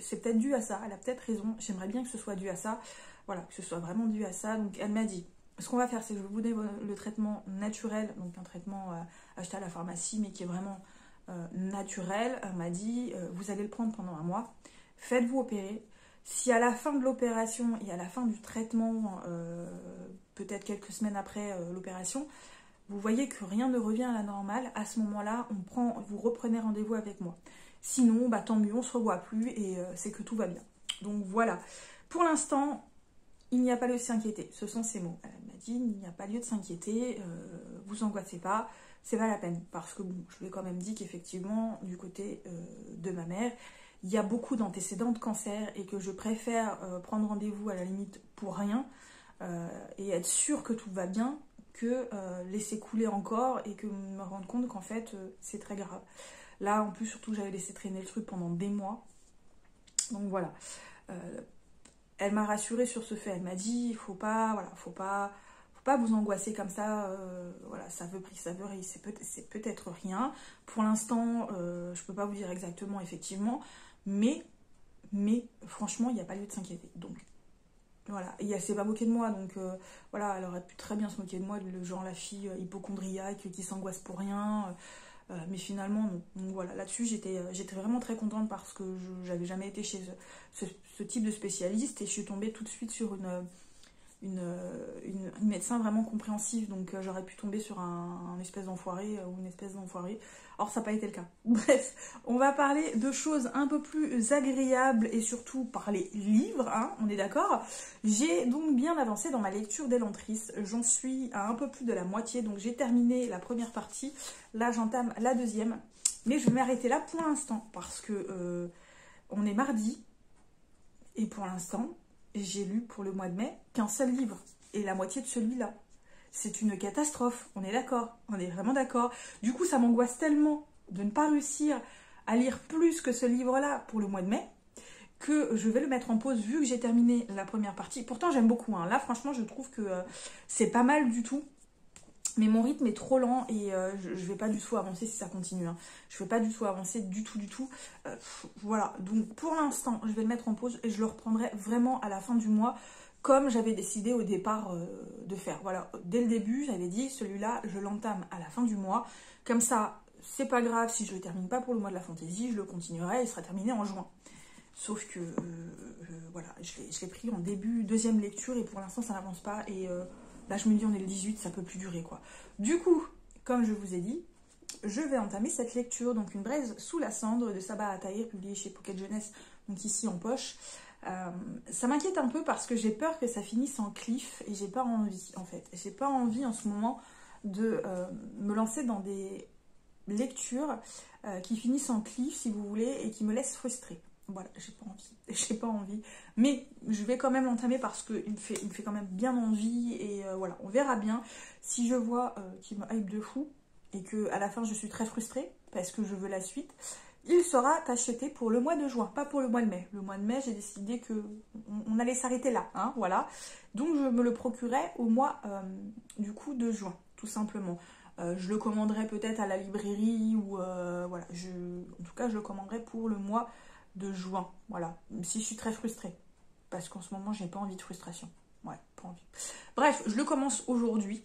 c'est peut-être dû à ça. Elle a peut-être raison. J'aimerais bien que ce soit dû à ça. Voilà, que ce soit vraiment dû à ça. Donc elle m'a dit, ce qu'on va faire, c'est que je vais vous donner le traitement naturel, donc un traitement acheté à la pharmacie, mais qui est vraiment naturel. Elle m'a dit, vous allez le prendre pendant un mois, faites-vous opérer. Si à la fin de l'opération et à la fin du traitement, peut-être quelques semaines après l'opération, vous voyez que rien ne revient à la normale, à ce moment-là, vous reprenez rendez-vous avec moi. Sinon, bah, tant mieux, on ne se revoit plus et c'est que tout va bien. Donc voilà. Pour l'instant, il n'y a pas lieu de s'inquiéter. Ce sont ces mots. Elle m'a dit, il n'y a pas lieu de s'inquiéter, vous angoissez pas, c'est pas la peine. Parce que bon, je lui ai quand même dit qu'effectivement, du côté de ma mère, il y a beaucoup d'antécédents de cancer et que je préfère prendre rendez-vous à la limite pour rien et être sûre que tout va bien que laisser couler encore et que me rendre compte qu'en fait c'est très grave. Là en plus surtout j'avais laissé traîner le truc pendant des mois. Donc voilà. Elle m'a rassurée sur ce fait. Elle m'a dit faut pas vous angoisser comme ça. Voilà, ça veut rien. C'est peut-être rien. Pour l'instant, je peux pas vous dire exactement effectivement, mais franchement il n'y a pas lieu de s'inquiéter. Donc voilà, et elle s'est pas moquée de moi, donc voilà, elle aurait pu très bien se moquer de moi, le genre la fille hypocondriaque qui s'angoisse pour rien, mais finalement non. Donc voilà, là-dessus j'étais vraiment très contente parce que j'avais jamais été chez ce type de spécialiste et je suis tombée tout de suite sur une médecin vraiment compréhensive, donc j'aurais pu tomber sur un espèce d'enfoiré ou une espèce d'enfoiré. Or ça n'a pas été le cas. Bref, on va parler de choses un peu plus agréables et surtout parler livres, hein, on est d'accord. J'ai donc bien avancé dans ma lecture d'Elantris, j'en suis à un peu plus de la moitié, donc j'ai terminé la première partie, là j'entame la deuxième, mais je vais m'arrêter là pour l'instant parce que on est mardi et pour l'instant j'ai lu pour le mois de mai qu'un seul livre et la moitié de celui-là. C'est une catastrophe, on est d'accord, on est vraiment d'accord. Du coup, ça m'angoisse tellement de ne pas réussir à lire plus que ce livre-là pour le mois de mai que je vais le mettre en pause vu que j'ai terminé la première partie. Pourtant, j'aime beaucoup. Hein. Là, franchement, je trouve que c'est pas mal du tout. Mais mon rythme est trop lent et je vais pas du tout avancer si ça continue. Hein. Je vais pas du tout avancer du tout. Voilà, donc pour l'instant, je vais le mettre en pause et je le reprendrai vraiment à la fin du mois comme j'avais décidé au départ de faire. Voilà, dès le début, j'avais dit celui-là, je l'entame à la fin du mois. Comme ça, c'est pas grave si je le termine pas pour le mois de la fantaisie, je le continuerai, il sera terminé en juin. Sauf que, voilà, je l'ai pris en deuxième lecture et pour l'instant, ça n'avance pas et... là, je me dis, on est le 18, ça peut plus durer, quoi. Du coup, comme je vous ai dit, je vais entamer cette lecture. Donc, Une braise sous la cendre de Sabaa Atahir, publié chez Pocket Jeunesse, donc ici en poche. Ça m'inquiète un peu parce que j'ai peur que ça finisse en cliff et j'ai pas envie, en fait. J'ai pas envie en ce moment de me lancer dans des lectures qui finissent en cliff, si vous voulez, et qui me laissent frustrée. Voilà, j'ai pas envie, mais je vais quand même l'entamer parce qu'il me fait quand même bien envie et voilà, on verra bien si je vois qu'il me hype de fou et que à la fin je suis très frustrée parce que je veux la suite. Il sera acheté pour le mois de juin, pas pour le mois de mai. Le mois de mai, j'ai décidé que on allait s'arrêter là, hein, voilà. Donc je me le procurerai au mois du coup de juin, tout simplement. Je le commanderai peut-être à la librairie ou voilà. En tout cas, je le commanderai pour le mois de juin, voilà, si je suis très frustrée, parce qu'en ce moment, j'ai pas envie de frustration, ouais, pas envie. Bref, je le commence aujourd'hui,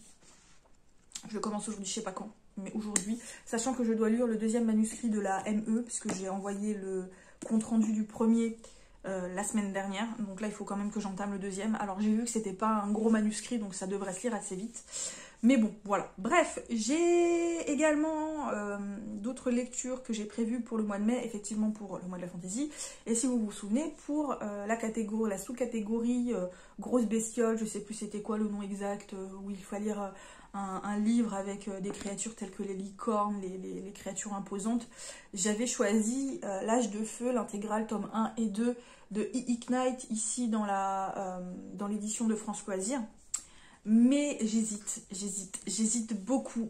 je sais pas quand, mais aujourd'hui, sachant que je dois lire le deuxième manuscrit de la ME, puisque j'ai envoyé le compte-rendu du premier la semaine dernière, donc là, il faut quand même que j'entame le deuxième. Alors, j'ai vu que c'était pas un gros manuscrit, donc ça devrait se lire assez vite. Mais bon, voilà. Bref, j'ai également d'autres lectures que j'ai prévues pour le mois de mai, effectivement pour le mois de la fantaisie. Et si vous vous souvenez, pour la sous-catégorie grosse bestiole, je sais plus c'était quoi le nom exact, où il fallait lire un livre avec des créatures telles que les licornes, les créatures imposantes. J'avais choisi L'Âge de Feu, l'intégrale tome 1 et 2 de Ignite, ici dans l'édition de France Loisirs. Mais j'hésite beaucoup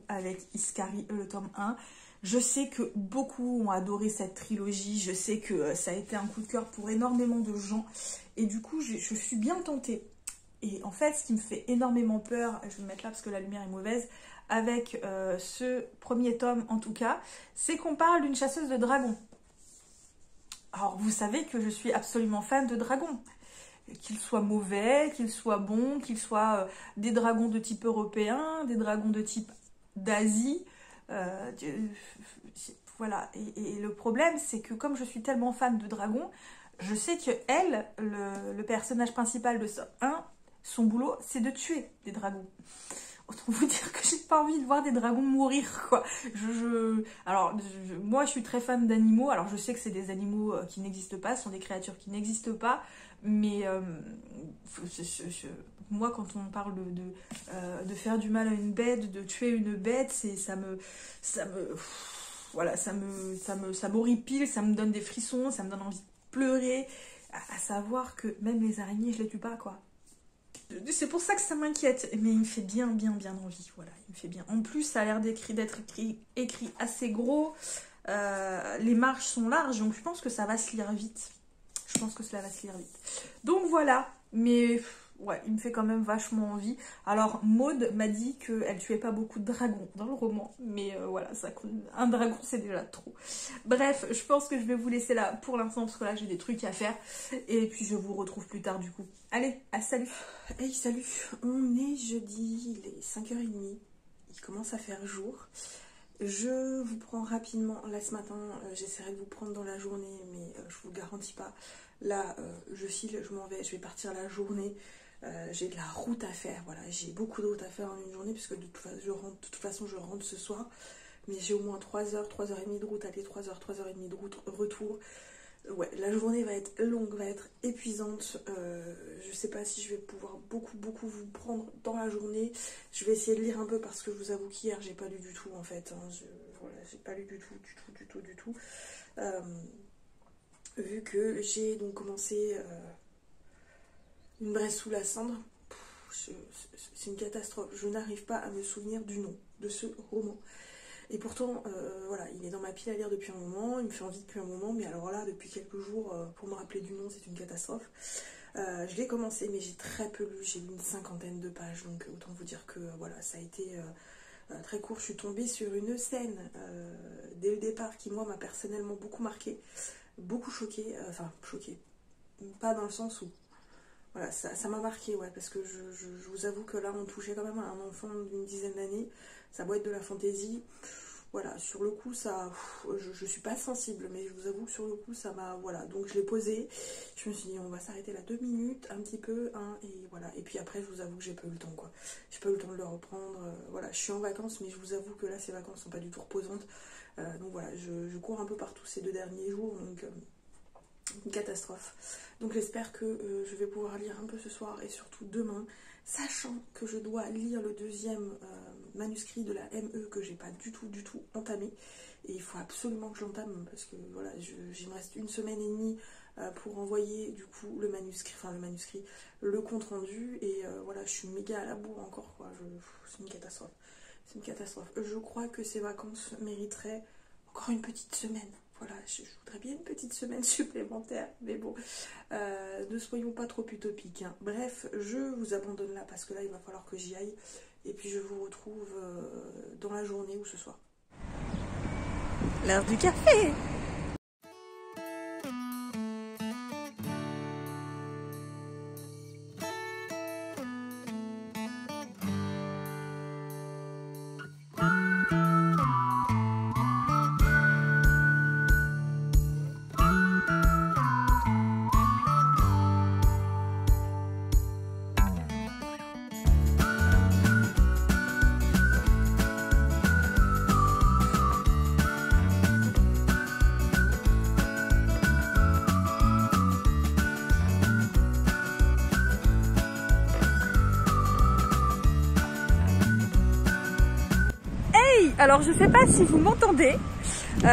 avec Iskari, le tome 1. Je sais que beaucoup ont adoré cette trilogie, je sais que ça a été un coup de cœur pour énormément de gens. Et du coup, je suis bien tentée. Et en fait, ce qui me fait énormément peur, je vais me mettre là parce que la lumière est mauvaise, avec ce premier tome en tout cas, c'est qu'on parle d'une chasseuse de dragons. Alors, vous savez que je suis absolument fan de dragons. qu'ils soient mauvais, qu'ils soient bons, qu'ils soient des dragons de type européen, des dragons de type d'Asie. Voilà. Et le problème, c'est que comme je suis tellement fan de dragons, je sais que elle, le personnage principal de ça, son boulot, c'est de tuer des dragons. Autant vous dire que j'ai pas envie de voir des dragons mourir, quoi. Moi, je suis très fan d'animaux. Alors, je sais que c'est des animaux qui n'existent pas, ce sont des créatures qui n'existent pas. Mais moi, quand on parle de faire du mal à une bête, de tuer une bête, ça m'horripile, ça me donne des frissons, ça me donne envie de pleurer. À savoir que même les araignées, je les tue pas, quoi. C'est pour ça que ça m'inquiète, mais il me fait bien envie, voilà, il me fait bien. En plus, ça a l'air d'être écrit assez gros, les marges sont larges, donc je pense que ça va se lire vite. Donc voilà, mais ouais, il me fait quand même vachement envie. Alors, Maud m'a dit qu'elle tuait pas beaucoup de dragons dans le roman, mais voilà, un dragon c'est déjà trop. Bref, je pense que je vais vous laisser là pour l'instant, parce que là j'ai des trucs à faire, et puis je vous retrouve plus tard du coup. Allez, salut. Hey, salut, on est jeudi, il est 5h30, il commence à faire jour. Je vous prends rapidement, là ce matin, j'essaierai de vous prendre dans la journée, mais je vous le garantis pas. Là, je file, je m'en vais, je vais partir la journée. J'ai de la route à faire, voilà, j'ai beaucoup de route à faire en une journée, puisque de toute façon je rentre ce soir. Mais j'ai au moins 3h, 3h30 de route aller, 3h, 3h30 de route retour. Ouais, la journée va être longue, va être épuisante. Je sais pas si je vais pouvoir beaucoup vous prendre dans la journée. Je vais essayer de lire un peu parce que je vous avoue qu'hier j'ai pas lu du tout en fait. Voilà, j'ai pas lu du tout. Vu que j'ai donc commencé une braise sous la cendre, c'est une catastrophe. Je n'arrive pas à me souvenir du nom de ce roman. Et pourtant, voilà, il est dans ma pile à lire depuis un moment, il me fait envie depuis un moment, mais alors là, depuis quelques jours, pour me rappeler du nom, c'est une catastrophe. Je l'ai commencé, mais j'ai très peu lu, j'ai lu une 50aine de pages, donc autant vous dire que voilà, ça a été très court. Je suis tombée sur une scène dès le départ qui, moi, m'a personnellement beaucoup marquée, beaucoup choquée, enfin, choquée, pas dans le sens où, voilà, ça m'a marqué, ouais, parce que je vous avoue que là, on touchait quand même à un enfant d'une dizaine d'années. Ça doit être de la fantaisie. Voilà, sur le coup, ça, je suis pas sensible, mais je vous avoue que sur le coup, ça m'a, voilà. Donc je l'ai posé, je me suis dit, on va s'arrêter là 2 minutes, un petit peu, hein, et voilà. Et puis après, je vous avoue que j'ai pas eu le temps, quoi. J'ai pas eu le temps de le reprendre. Voilà, je suis en vacances, mais je vous avoue que là, ces vacances sont pas du tout reposantes. Donc voilà, je cours un peu partout ces 2 derniers jours, donc une catastrophe. Donc j'espère que je vais pouvoir lire un peu ce soir et surtout demain, sachant que je dois lire le 2e manuscrit de la ME que j'ai pas du tout entamé, et il faut absolument que j'entame parce que voilà, il me reste 1 semaine et demie pour envoyer du coup le manuscrit, le compte rendu, et voilà, je suis méga à la bourre encore, quoi. C'est une catastrophe, je crois que ces vacances mériteraient encore une petite semaine. Voilà, je voudrais bien une petite semaine supplémentaire, mais bon, ne soyons pas trop utopiques, hein. Bref, je vous abandonne là parce que là, il va falloir que j'y aille. Et puis, je vous retrouve dans la journée ou ce soir. L'heure du café! Alors je sais pas si vous m'entendez, il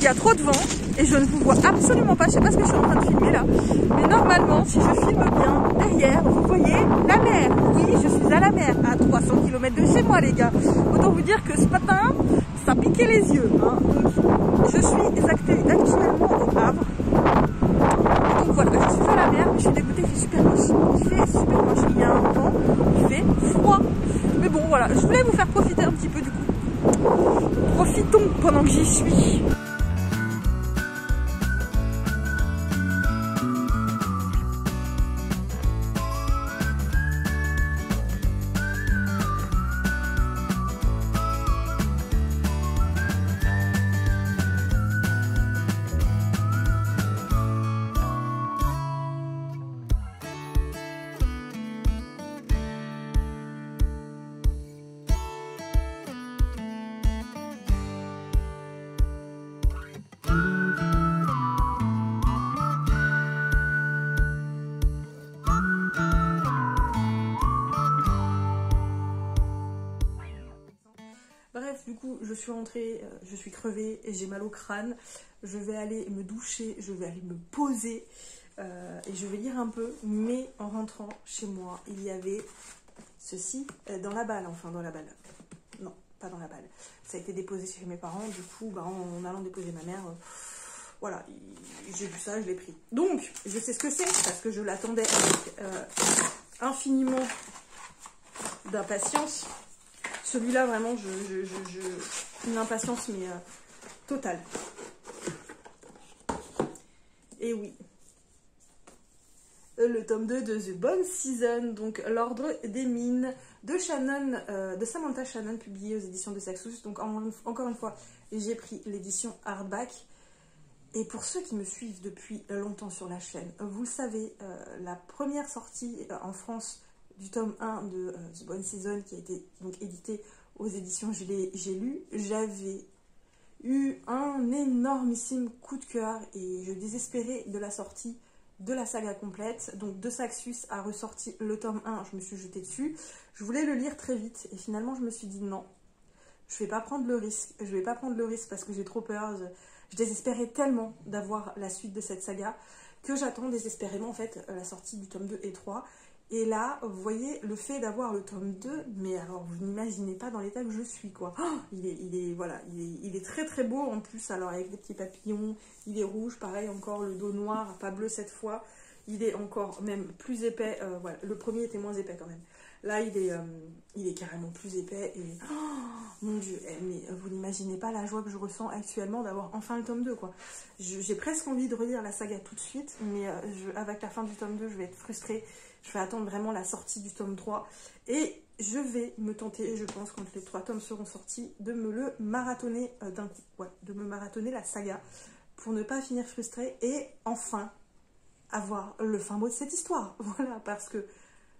y a trop de vent et je ne vous vois absolument pas, je sais pas ce que je suis en train de filmer là, mais normalement si je filme bien, derrière vous voyez la mer. Oui, je suis à la mer, à 300 km de chez moi les gars. Autant vous dire que ce matin, ça piquait les yeux, hein. Donc, je suis actuellement au Havre. Et donc voilà, je suis à la mer, mais je suis dégoûtée, il fait super moche. Il fait super moche, il y a un vent, il fait froid. Mais bon voilà, je voulais vous faire profiter un petit peu du coup. Profitons pendant que j'y suis. je suis rentrée, je suis crevée et j'ai mal au crâne. Je vais aller me doucher, je vais aller me poser et je vais lire un peu. Mais en rentrant chez moi, il y avait ceci dans la balle, enfin dans la balle. Non, pas dans la balle. Ça a été déposé chez mes parents. Du coup, bah, en allant déposer ma mère, voilà, j'ai vu ça, je l'ai pris. Donc, je sais ce que c'est parce que je l'attendais avec infiniment d'impatience. Celui-là, vraiment, une impatience, mais totale. Et oui. Le tome 2 de The Bone Season, donc l'ordre des mines de Shannon, de Samantha Shannon, publié aux éditions de Saxus. Donc encore une fois, j'ai pris l'édition hardback. Et pour ceux qui me suivent depuis longtemps sur la chaîne, vous le savez, la première sortie en France du tome 1 de The Bone Season, qui a été donc édité aux éditions J'ai lu, j'avais eu un énormissime coup de cœur et je désespérais de la sortie de la saga complète. Donc de Saxus a ressorti le tome 1, je me suis jetée dessus. Je voulais le lire très vite et finalement je me suis dit non, je vais pas prendre le risque. Je vais pas prendre le risque parce que j'ai trop peur. Je désespérais tellement d'avoir la suite de cette saga que j'attends désespérément en fait la sortie du tome 2 et 3. Et là, vous voyez, le fait d'avoir le tome 2, mais alors vous n'imaginez pas dans l'état que je suis, quoi. Oh, il est très très beau en plus, alors avec des petits papillons, il est rouge, pareil, encore le dos noir, pas bleu cette fois. Il est encore même plus épais, voilà, le premier était moins épais quand même. Là, il est carrément plus épais et... Oh, mon Dieu, mais vous n'imaginez pas la joie que je ressens actuellement d'avoir enfin le tome 2, quoi. J'ai presque envie de relire la saga tout de suite, mais avec la fin du tome 2, je vais être frustrée. Je vais attendre vraiment la sortie du tome 3. Et je vais me tenter, je pense, quand les 3 tomes seront sortis, de me le marathonner d'un coup. Ouais, de me marathonner la saga pour ne pas finir frustrée et enfin avoir le fin mot de cette histoire. Voilà, parce que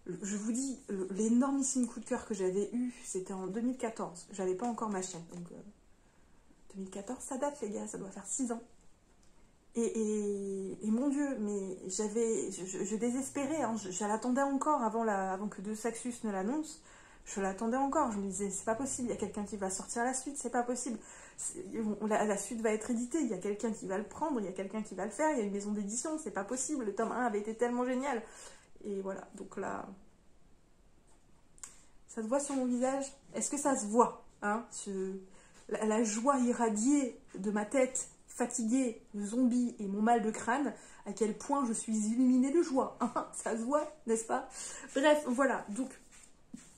je vous dis, l'énormissime coup de cœur que j'avais eu, c'était en 2014. J'avais pas encore ma chaîne. Donc 2014, ça date les gars, ça doit faire 6 ans. Et mon Dieu, mais je désespérais, hein, je l'attendais encore avant que De Saxus ne l'annonce. Je l'attendais encore, je me disais, c'est pas possible, il y a quelqu'un qui va sortir la suite, c'est pas possible. La suite va être éditée, il y a quelqu'un qui va le prendre, il y a quelqu'un qui va le faire, il y a une maison d'édition, c'est pas possible, le tome 1 avait été tellement génial. Et voilà, donc là, ça se voit sur mon visage. Est-ce que ça se voit, hein, la joie irradiée de ma tête fatiguée, de zombie et mon mal de crâne, à quel point je suis illuminée de joie. Hein, ça se voit, n'est-ce pas? Bref, voilà, donc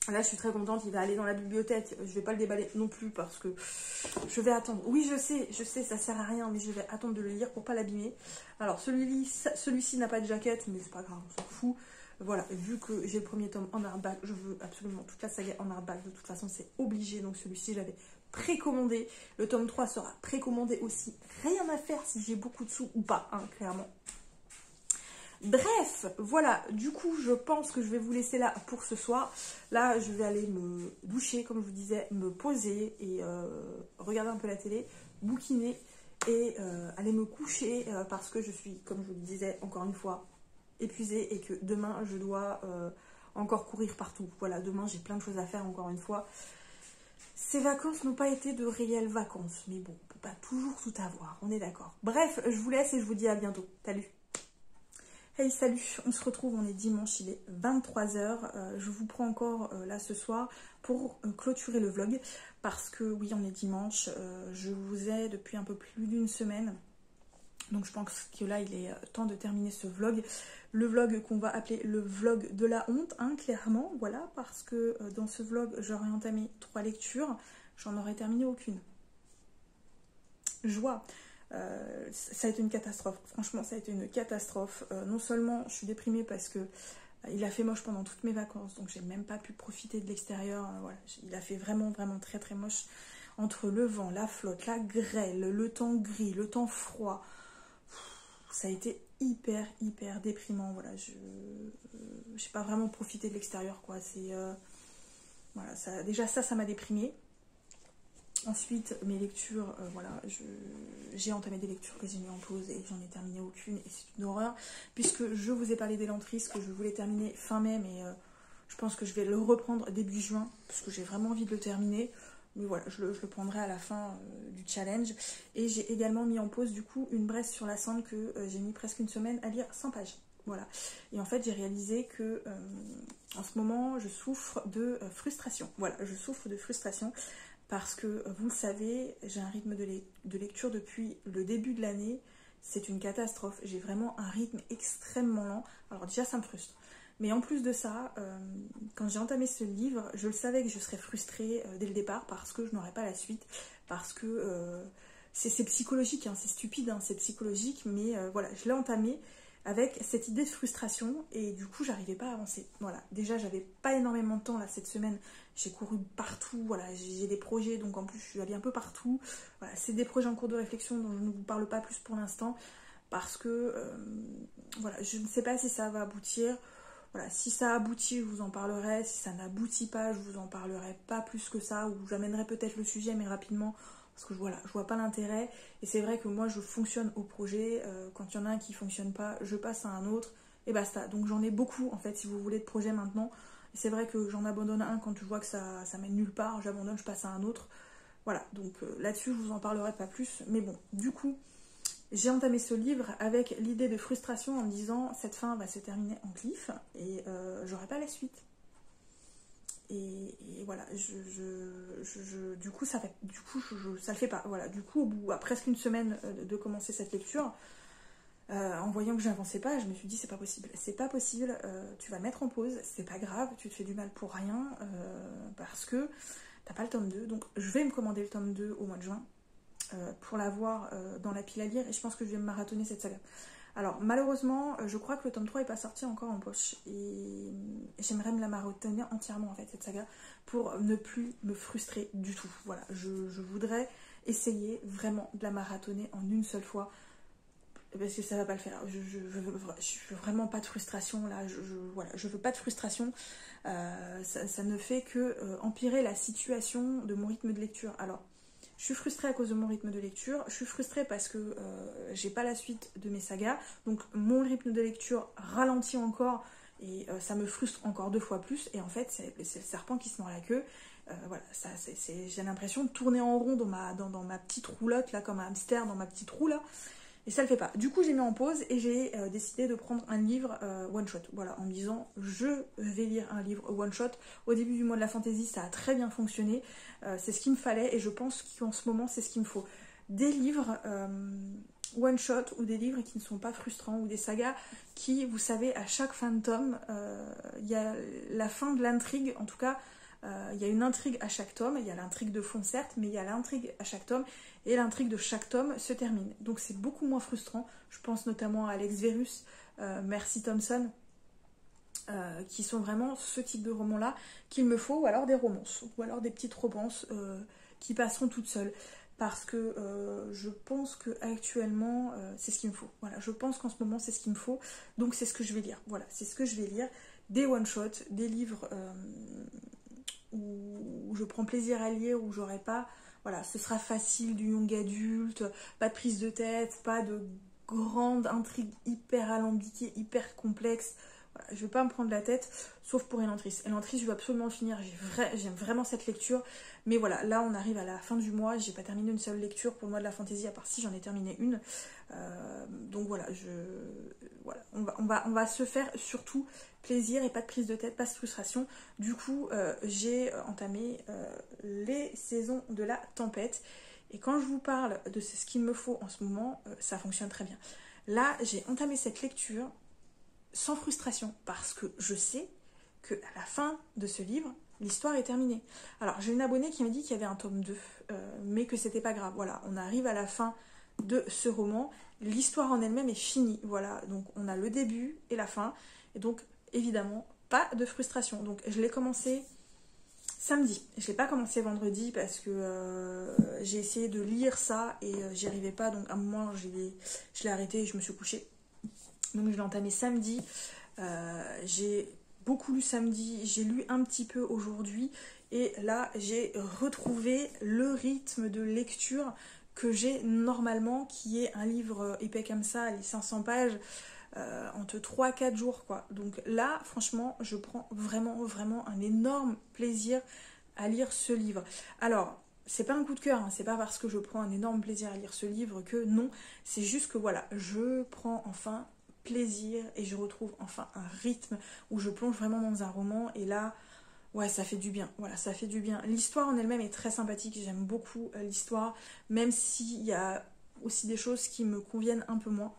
là je suis très contente, il va aller dans la bibliothèque, je vais pas le déballer non plus parce que je vais attendre. Oui, je sais, ça sert à rien, mais je vais attendre de le lire pour pas l'abîmer. Alors celui-ci n'a pas de jaquette, mais c'est pas grave, on s'en fout. Voilà, vu que j'ai le premier tome en hardback, je veux absolument toute la saga en hardback, de toute façon c'est obligé, donc celui-ci j'avais précommandé, le tome 3 sera précommandé aussi, rien à faire si j'ai beaucoup de sous ou pas, hein, clairement. Bref, voilà, du coup je pense que je vais vous laisser là pour ce soir. Là je vais aller me doucher, comme je vous disais, me poser et regarder un peu la télé, bouquiner et aller me coucher parce que je suis, comme je vous le disais encore une fois, épuisée et que demain je dois encore courir partout. Voilà, demain j'ai plein de choses à faire encore une fois. Ces vacances n'ont pas été de réelles vacances, mais bon, on peut pas toujours tout avoir, on est d'accord. Bref, je vous laisse et je vous dis à bientôt. Salut! Hey, salut, on se retrouve, on est dimanche, il est 23 h. Je vous prends encore là ce soir pour clôturer le vlog parce que oui, on est dimanche, je vous ai depuis un peu plus d'une semaine. Donc je pense que là, il est temps de terminer ce vlog. Le vlog qu'on va appeler le vlog de la honte, hein, clairement, voilà, parce que dans ce vlog, j'aurais entamé 3 lectures, j'en aurais terminé aucune. Joie. Ça a été une catastrophe, franchement ça a été une catastrophe. Non seulement je suis déprimée parce que il a fait moche pendant toutes mes vacances, donc j'ai même pas pu profiter de l'extérieur, voilà. Il a fait vraiment vraiment très très moche, entre le vent, la flotte, la grêle, le temps gris, le temps froid, ça a été hyper déprimant, voilà. J'ai pas vraiment profité de l'extérieur, quoi. C'est voilà, déjà ça m'a déprimée. Ensuite, mes lectures, voilà, j'ai entamé des lectures que j'ai mis en pause et j'en ai terminé aucune et c'est une horreur. Puisque je vous ai parlé d'Elantris, que je voulais terminer fin mai, mais je pense que je vais le reprendre début juin parce que j'ai vraiment envie de le terminer. mais voilà, je le prendrai à la fin du challenge. Et j'ai également mis en pause du coup une Bresse sur la Cendre que j'ai mis presque une semaine à lire 100 pages. Voilà. Et en fait, j'ai réalisé que en ce moment, je souffre de frustration. Voilà, je souffre de frustration parce que, vous le savez, j'ai un rythme de lecture depuis le début de l'année. C'est une catastrophe. J'ai vraiment un rythme extrêmement lent. Alors déjà, ça me frustre. Mais en plus de ça, quand j'ai entamé ce livre, je le savais que je serais frustrée dès le départ parce que je n'aurais pas la suite. Parce que c'est psychologique, hein, c'est stupide, hein, c'est psychologique. Mais voilà, je l'ai entamé avec cette idée de frustration et du coup j'arrivais pas à avancer. Voilà, déjà j'avais pas énormément de temps là cette semaine, j'ai couru partout, voilà, j'ai des projets donc en plus je suis allée un peu partout. Voilà, c'est des projets en cours de réflexion dont je ne vous parle pas plus pour l'instant parce que voilà, je ne sais pas si ça va aboutir. Voilà, si ça aboutit, je vous en parlerai. Si ça n'aboutit pas, je vous en parlerai pas plus que ça, ou j'amènerai peut-être le sujet mais rapidement. Parce que voilà, je vois pas l'intérêt. Et c'est vrai que moi, je fonctionne au projet. Quand il y en a un qui fonctionne pas, je passe à un autre. Et basta. Donc j'en ai beaucoup, en fait, si vous voulez, de projets maintenant. Et c'est vrai que j'en abandonne un quand je vois que ça mène nulle part. J'abandonne, je passe à un autre. Voilà, donc là-dessus, je vous en parlerai pas plus. Mais bon, du coup, j'ai entamé ce livre avec l'idée de frustration en me disant cette fin va se terminer en cliff et j'aurai pas la suite. Et voilà, du coup, ça le fait pas. Voilà, du coup, au bout, à presque une semaine de commencer cette lecture, en voyant que j'avançais pas, je me suis dit c'est pas possible, tu vas le mettre en pause, c'est pas grave, tu te fais du mal pour rien, parce que t'as pas le tome 2. Donc je vais me commander le tome 2 au mois de juin, pour l'avoir dans la pile à lire, et je pense que je vais me marathonner cette saga. Alors malheureusement, je crois que le tome 3 n'est pas sorti encore en poche et j'aimerais me la marathonner entièrement en fait cette saga pour ne plus me frustrer du tout. Voilà, je voudrais essayer vraiment de la marathonner en une seule fois parce que ça va pas le faire. Je veux vraiment pas de frustration là. Voilà, je veux pas de frustration. Ça ne fait que empirer la situation de mon rythme de lecture. Alors je suis frustrée à cause de mon rythme de lecture, je suis frustrée parce que j'ai pas la suite de mes sagas, donc mon rythme de lecture ralentit encore et ça me frustre encore 2 fois plus, et en fait c'est le serpent qui se mord la queue. Voilà, j'ai l'impression de tourner en rond dans ma petite roulotte là, comme un hamster dans ma petite roue là, et ça le fait pas. Du coup j'ai mis en pause et j'ai décidé de prendre un livre one shot, voilà, en me disant je vais lire un livre one shot. Au début du mois de la fantaisie ça a très bien fonctionné, c'est ce qu'il me fallait et je pense qu'en ce moment c'est ce qu'il me faut. Des livres one shot ou des livres qui ne sont pas frustrants ou des sagas qui, vous savez, à chaque fin de tome, il y a la fin de l'intrigue, en tout cas il y a une intrigue à chaque tome, il y a l'intrigue de fond certes, mais il y a l'intrigue à chaque tome, et l'intrigue de chaque tome se termine. Donc c'est beaucoup moins frustrant. Je pense notamment à Alex Verus, Mercy Thompson, qui sont vraiment ce type de romans-là qu'il me faut, ou alors des romances, ou alors des petites romances qui passeront toutes seules. Parce que je pense que actuellement c'est ce qu'il me faut. Voilà, je pense qu'en ce moment c'est ce qu'il me faut, donc c'est ce que je vais lire. Voilà, c'est ce que je vais lire. Des one-shots, des livres où je prends plaisir à lire, où j'aurai pas, voilà, ce sera facile, du young adulte, pas de prise de tête, pas de grande intrigue hyper alambiquée, hyper complexe. Voilà, je vais pas me prendre la tête, sauf pour Elantris. Elantris, je veux absolument le finir, j'aime vraiment cette lecture, mais voilà, là on arrive à la fin du mois, j'ai pas terminé une seule lecture pour le mois de la fantaisie, à part si j'en ai terminé une. Donc voilà, on va se faire surtout plaisir et pas de prise de tête, pas de frustration. Du coup, j'ai entamé les saisons de la tempête. Et quand je vous parle de ce qu'il me faut en ce moment, ça fonctionne très bien. Là, j'ai entamé cette lecture sans frustration, parce que je sais qu'à la fin de ce livre, l'histoire est terminée. Alors, j'ai une abonnée qui m'a dit qu'il y avait un tome 2, mais que c'était pas grave. Voilà, on arrive à la fin de ce roman, l'histoire en elle-même est finie. Voilà, donc on a le début et la fin, et donc évidemment, pas de frustration. Donc, je l'ai commencé samedi. Je l'ai pas commencé vendredi parce que j'ai essayé de lire ça et j'y arrivais pas. Donc, à un moment, je l'ai arrêté et je me suis couchée. Donc je l'ai entamé samedi, j'ai beaucoup lu samedi, j'ai lu un petit peu aujourd'hui et là j'ai retrouvé le rythme de lecture que j'ai normalement, qui est un livre épais comme ça, les 500 pages, entre 3-4 jours quoi. Donc là franchement je prends vraiment un énorme plaisir à lire ce livre. Alors c'est pas un coup de cœur, hein, c'est pas parce que je prends un énorme plaisir à lire ce livre que non, c'est juste que voilà, je prends enfin plaisir et je retrouve enfin un rythme où je plonge vraiment dans un roman et là, ouais, ça fait du bien, voilà, ça fait du bien. L'histoire en elle-même est très sympathique, j'aime beaucoup l'histoire, même s'il y a aussi des choses qui me conviennent un peu moins.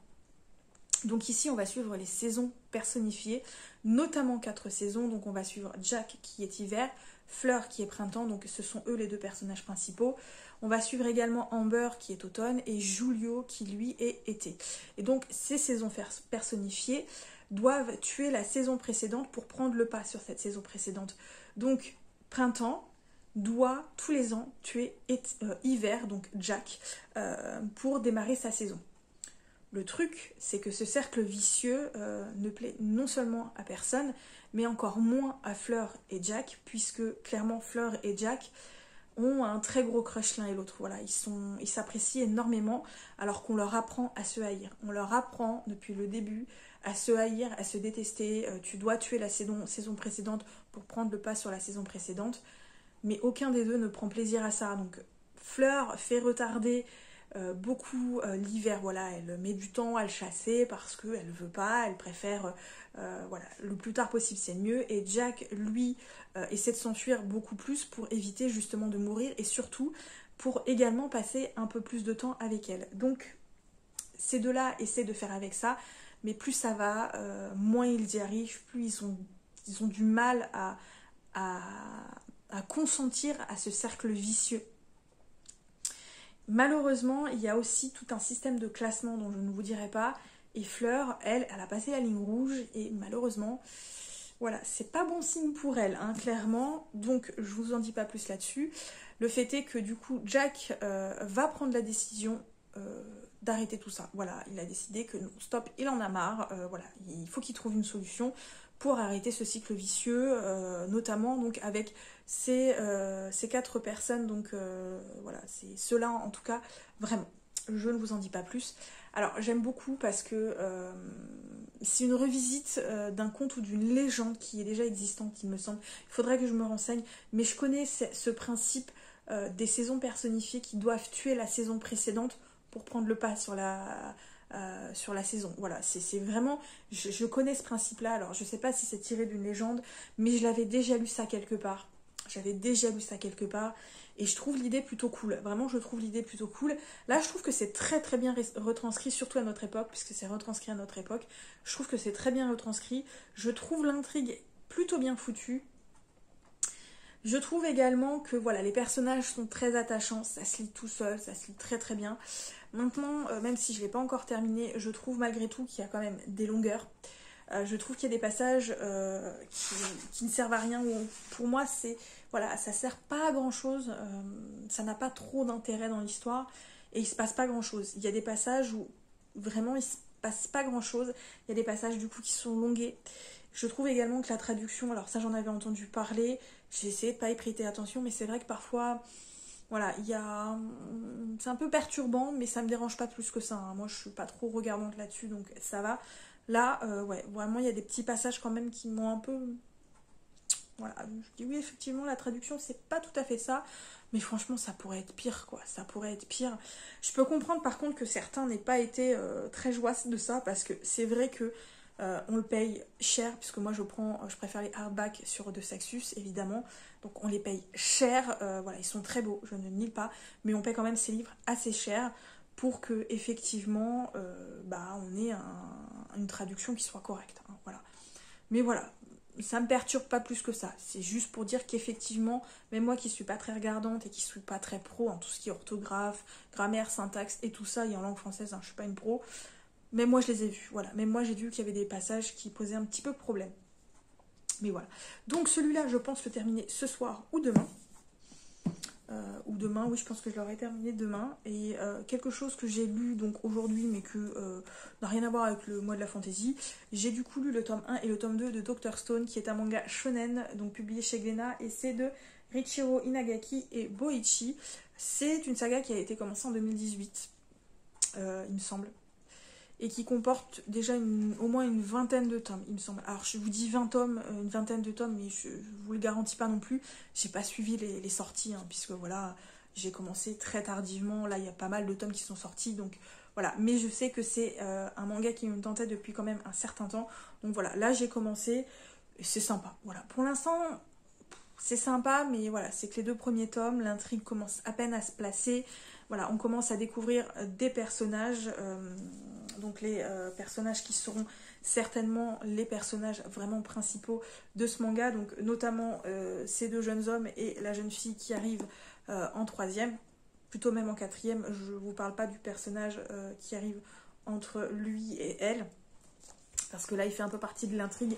Donc ici, on va suivre les saisons personnifiées, notamment 4 saisons. Donc on va suivre Jack qui est hiver, Fleur qui est printemps, donc ce sont eux les 2 personnages principaux. On va suivre également Amber qui est automne et Julio qui lui est été. Et donc ces saisons personnifiées doivent tuer la saison précédente pour prendre le pas sur cette saison précédente. Donc printemps doit tous les ans tuer hiver, donc Jack, pour démarrer sa saison. Le truc, c'est que ce cercle vicieux ne plaît non seulement à personne, mais encore moins à Fleur et Jack, puisque clairement Fleur et Jack ont un très gros crush l'un et l'autre. Voilà, ils s'apprécient énormément, alors qu'on leur apprend à se haïr. On leur apprend depuis le début à se haïr, à se détester. Tu dois tuer la saison précédente pour prendre le pas sur la saison précédente, mais aucun des deux ne prend plaisir à ça. Donc Fleur fait retarder beaucoup l'hiver, voilà, elle met du temps à le chasser parce qu'elle veut pas, elle préfère voilà, le plus tard possible c'est mieux, et Jack lui essaie de s'enfuir beaucoup plus pour éviter justement de mourir et surtout pour également passer un peu plus de temps avec elle. Donc ces deux-là essaient de faire avec ça, mais plus ça va, moins ils y arrivent, plus ils ont du mal à, à consentir à ce cercle vicieux. Malheureusement, il y a aussi tout un système de classement dont je ne vous dirai pas. Et Fleur, elle a passé la ligne rouge et malheureusement, voilà, c'est pas bon signe pour elle, hein, clairement. Donc, je vous en dis pas plus là-dessus. Le fait est que du coup, Jack va prendre la décision d'arrêter tout ça. Voilà, il a décidé que non, stop, il en a marre. Voilà, il faut qu'il trouve une solution pour arrêter ce cycle vicieux, notamment donc avec ces 4 personnes. Donc voilà, c'est ceux-là en tout cas, vraiment. Je ne vous en dis pas plus. Alors j'aime beaucoup parce que c'est une revisite d'un conte ou d'une légende qui est déjà existante, il me semble. Il faudrait que je me renseigne, mais je connais ce principe des saisons personnifiées qui doivent tuer la saison précédente pour prendre le pas sur la saison. Voilà, c'est vraiment... Je connais ce principe-là, alors je sais pas si c'est tiré d'une légende, mais je l'avais déjà lu ça quelque part. Et je trouve l'idée plutôt cool. Vraiment, je trouve l'idée plutôt cool. Là, je trouve que c'est très très bien retranscrit, surtout à notre époque, puisque c'est retranscrit à notre époque. Je trouve que c'est très bien retranscrit. Je trouve l'intrigue plutôt bien foutue. Je trouve également que voilà, les personnages sont très attachants, ça se lit tout seul, ça se lit très très bien. Maintenant, même si je ne l'ai pas encore terminé, je trouve malgré tout qu'il y a quand même des longueurs. Je trouve qu'il y a des passages qui ne servent à rien, où pour moi c'est voilà, ça sert pas à grand chose, ça n'a pas trop d'intérêt dans l'histoire et il se passe pas grand chose. Il y a des passages où vraiment il se passe pas grand chose, il y a des passages du coup qui sont longués. Je trouve également que la traduction, alors ça j'en avais entendu parler, j'ai essayé de pas y prêter attention, mais c'est vrai que parfois voilà, c'est un peu perturbant, mais ça me dérange pas plus que ça, hein. Moi je suis pas trop regardante là-dessus, donc ça va. Là, ouais, vraiment, il y a des petits passages quand même qui m'ont un peu... Voilà, je dis oui, effectivement, la traduction, c'est pas tout à fait ça, mais franchement, ça pourrait être pire, quoi. Ça pourrait être pire. Je peux comprendre, par contre, que certains n'aient pas été très joyeux de ça, parce que c'est vrai que on le paye cher, puisque moi, je préfère les hardbacks sur de Saxus, évidemment. Donc, on les paye cher. Voilà, ils sont très beaux, je ne nie pas, mais on paye quand même ces livres assez cher pour que effectivement on ait une traduction qui soit correcte, hein, voilà. Mais voilà, ça me perturbe pas plus que ça, c'est juste pour dire qu'effectivement, même moi qui suis pas très regardante et qui suis pas très pro en tout ce qui est orthographe, grammaire, syntaxe et tout ça, et en langue française, hein, je suis pas une pro, mais moi je les ai vus, voilà, même moi j'ai vu qu'il y avait des passages qui posaient un petit peu problème. Mais voilà, donc celui-là je pense le terminer ce soir ou demain. Oui, je pense que je l'aurai terminé demain. Et quelque chose que j'ai lu donc aujourd'hui, mais que n'a rien à voir avec le mois de la fantasy, j'ai du coup lu le tome 1 et le tome 2 de Dr. Stone, qui est un manga shonen, donc publié chez Glénat, et c'est de Richiro Inagaki et Boichi. C'est une saga qui a été commencée en 2018, il me semble, et qui comporte déjà au moins une vingtaine de tomes, il me semble. Alors je vous dis 20 tomes, une vingtaine de tomes, mais je vous le garantis pas non plus. J'ai pas suivi les sorties, hein, puisque voilà, j'ai commencé très tardivement, là il y a pas mal de tomes qui sont sortis, donc voilà, mais je sais que c'est un manga qui me tentait depuis quand même un certain temps, donc voilà, là j'ai commencé, et c'est sympa, voilà, pour l'instant c'est sympa, mais voilà, c'est que les 2 premiers tomes, l'intrigue commence à peine à se placer, voilà, on commence à découvrir des personnages, donc les personnages qui seront certainement les personnages vraiment principaux de ce manga, donc notamment ces 2 jeunes hommes et la jeune fille qui arrive en 3e, plutôt même en 4e, je vous parle pas du personnage qui arrive entre lui et elle, parce que là il fait un peu partie de l'intrigue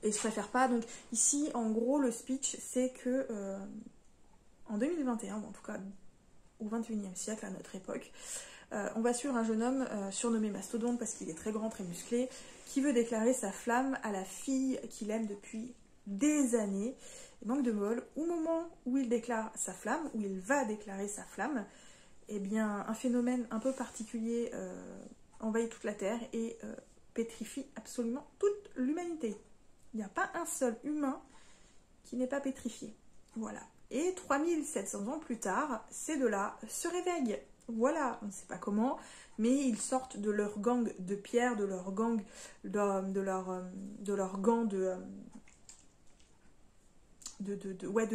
et je préfère pas. Donc ici en gros le speech c'est que en 2021, en tout cas au 21e siècle à notre époque, on va suivre un jeune homme surnommé Mastodonte parce qu'il est très grand, très musclé, qui veut déclarer sa flamme à la fille qu'il aime depuis des années. Et manque de bol, au moment où il déclare sa flamme, où il va déclarer sa flamme, eh bien un phénomène un peu particulier envahit toute la Terre et pétrifie absolument toute l'humanité. Il n'y a pas un seul humain qui n'est pas pétrifié. Voilà. Et 3700 ans plus tard, ces 2-là se réveillent. Voilà, on ne sait pas comment, mais ils sortent de leur gang de pierre, de leur gang de leur gant de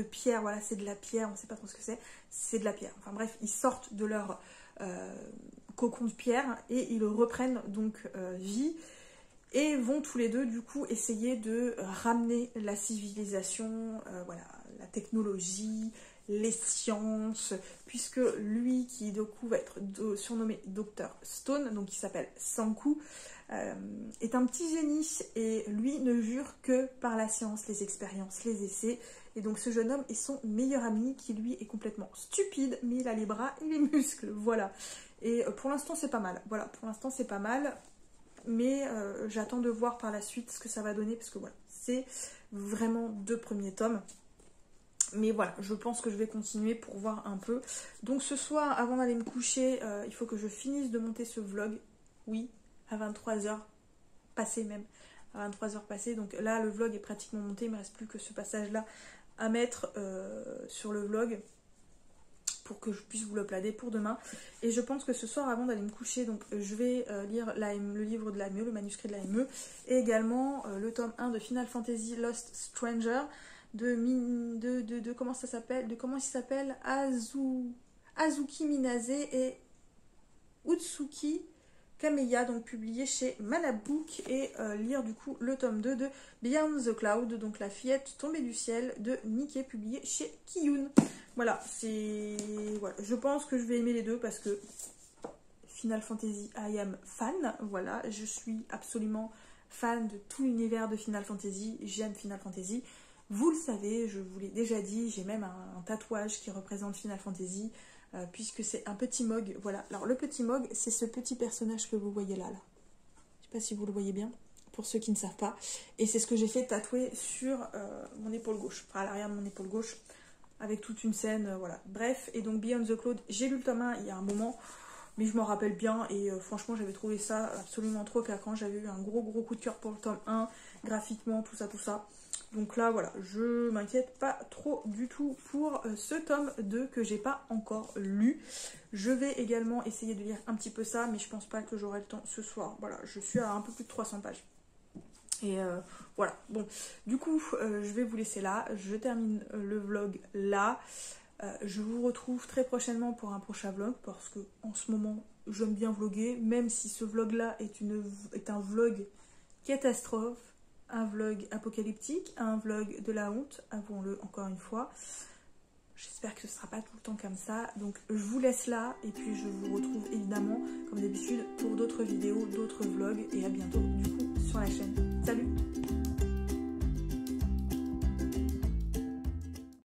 pierre, voilà, c'est de la pierre, on ne sait pas trop ce que c'est de la pierre. Enfin bref, ils sortent de leur cocon de pierre et ils reprennent donc vie et vont tous les 2 du coup essayer de ramener la civilisation, voilà, la technologie, les sciences, puisque lui qui du coup va être surnommé Dr Stone, donc il s'appelle Sanku, est un petit génie et lui ne jure que par la science, les expériences, les essais. Et donc ce jeune homme est son meilleur ami qui lui est complètement stupide, mais il a les bras et les muscles, voilà. Et pour l'instant c'est pas mal, voilà, pour l'instant c'est pas mal, mais j'attends de voir par la suite ce que ça va donner, parce que voilà, c'est vraiment 2 premiers tomes. Mais voilà, je pense que je vais continuer pour voir un peu. Donc ce soir, avant d'aller me coucher, il faut que je finisse de monter ce vlog. Oui, à 23h passé même. À 23h passé. Donc là, le vlog est pratiquement monté. Il ne me reste plus que ce passage-là à mettre sur le vlog pour que je puisse vous l'uploader pour demain. Et je pense que ce soir, avant d'aller me coucher, donc je vais lire le livre de l'AME, le manuscrit de l'AME, et également le tome 1 de Final Fantasy Lost Stranger, comment ça s'appelle, comment il s'appelle, Azuki Minase et Utsuki Kameya, donc publié chez Manabook, et lire du coup le tome 2 de Beyond the Cloud, donc la fillette tombée du ciel de Niké, publié chez Kiyun. Voilà, voilà, je pense que je vais aimer les 2 parce que Final Fantasy, I am fan, voilà, je suis absolument fan de tout l'univers de Final Fantasy, j'aime Final Fantasy. Vous le savez, je vous l'ai déjà dit, j'ai même un tatouage qui représente Final Fantasy, puisque c'est un petit Mog. Voilà, alors le petit Mog, c'est ce petit personnage que vous voyez là. Je ne sais pas si vous le voyez bien, pour ceux qui ne savent pas. Et c'est ce que j'ai fait tatouer sur mon épaule gauche, enfin à l'arrière de mon épaule gauche, avec toute une scène, voilà. Bref, et donc Beyond the Cloud, j'ai lu le tome 1 il y a un moment, mais je m'en rappelle bien, et franchement j'avais trouvé ça absolument trop claquant. J'avais eu un gros coup de cœur pour le tome 1, graphiquement, tout ça. Donc là, voilà, je m'inquiète pas trop du tout pour ce tome 2 que j'ai pas encore lu. Je vais également essayer de lire un petit peu ça, mais je pense pas que j'aurai le temps ce soir. Voilà, je suis à un peu plus de 300 pages. Et voilà, bon, du coup, je vais vous laisser là. Je termine le vlog là. Je vous retrouve très prochainement pour un prochain vlog, parce que en ce moment, j'aime bien vlogger, même si ce vlog-là est un vlog catastrophe. Un vlog apocalyptique, un vlog de la honte, avouons-le encore une fois. J'espère que ce ne sera pas tout le temps comme ça. Donc je vous laisse là et puis je vous retrouve évidemment comme d'habitude pour d'autres vidéos, d'autres vlogs et à bientôt du coup sur la chaîne. Salut!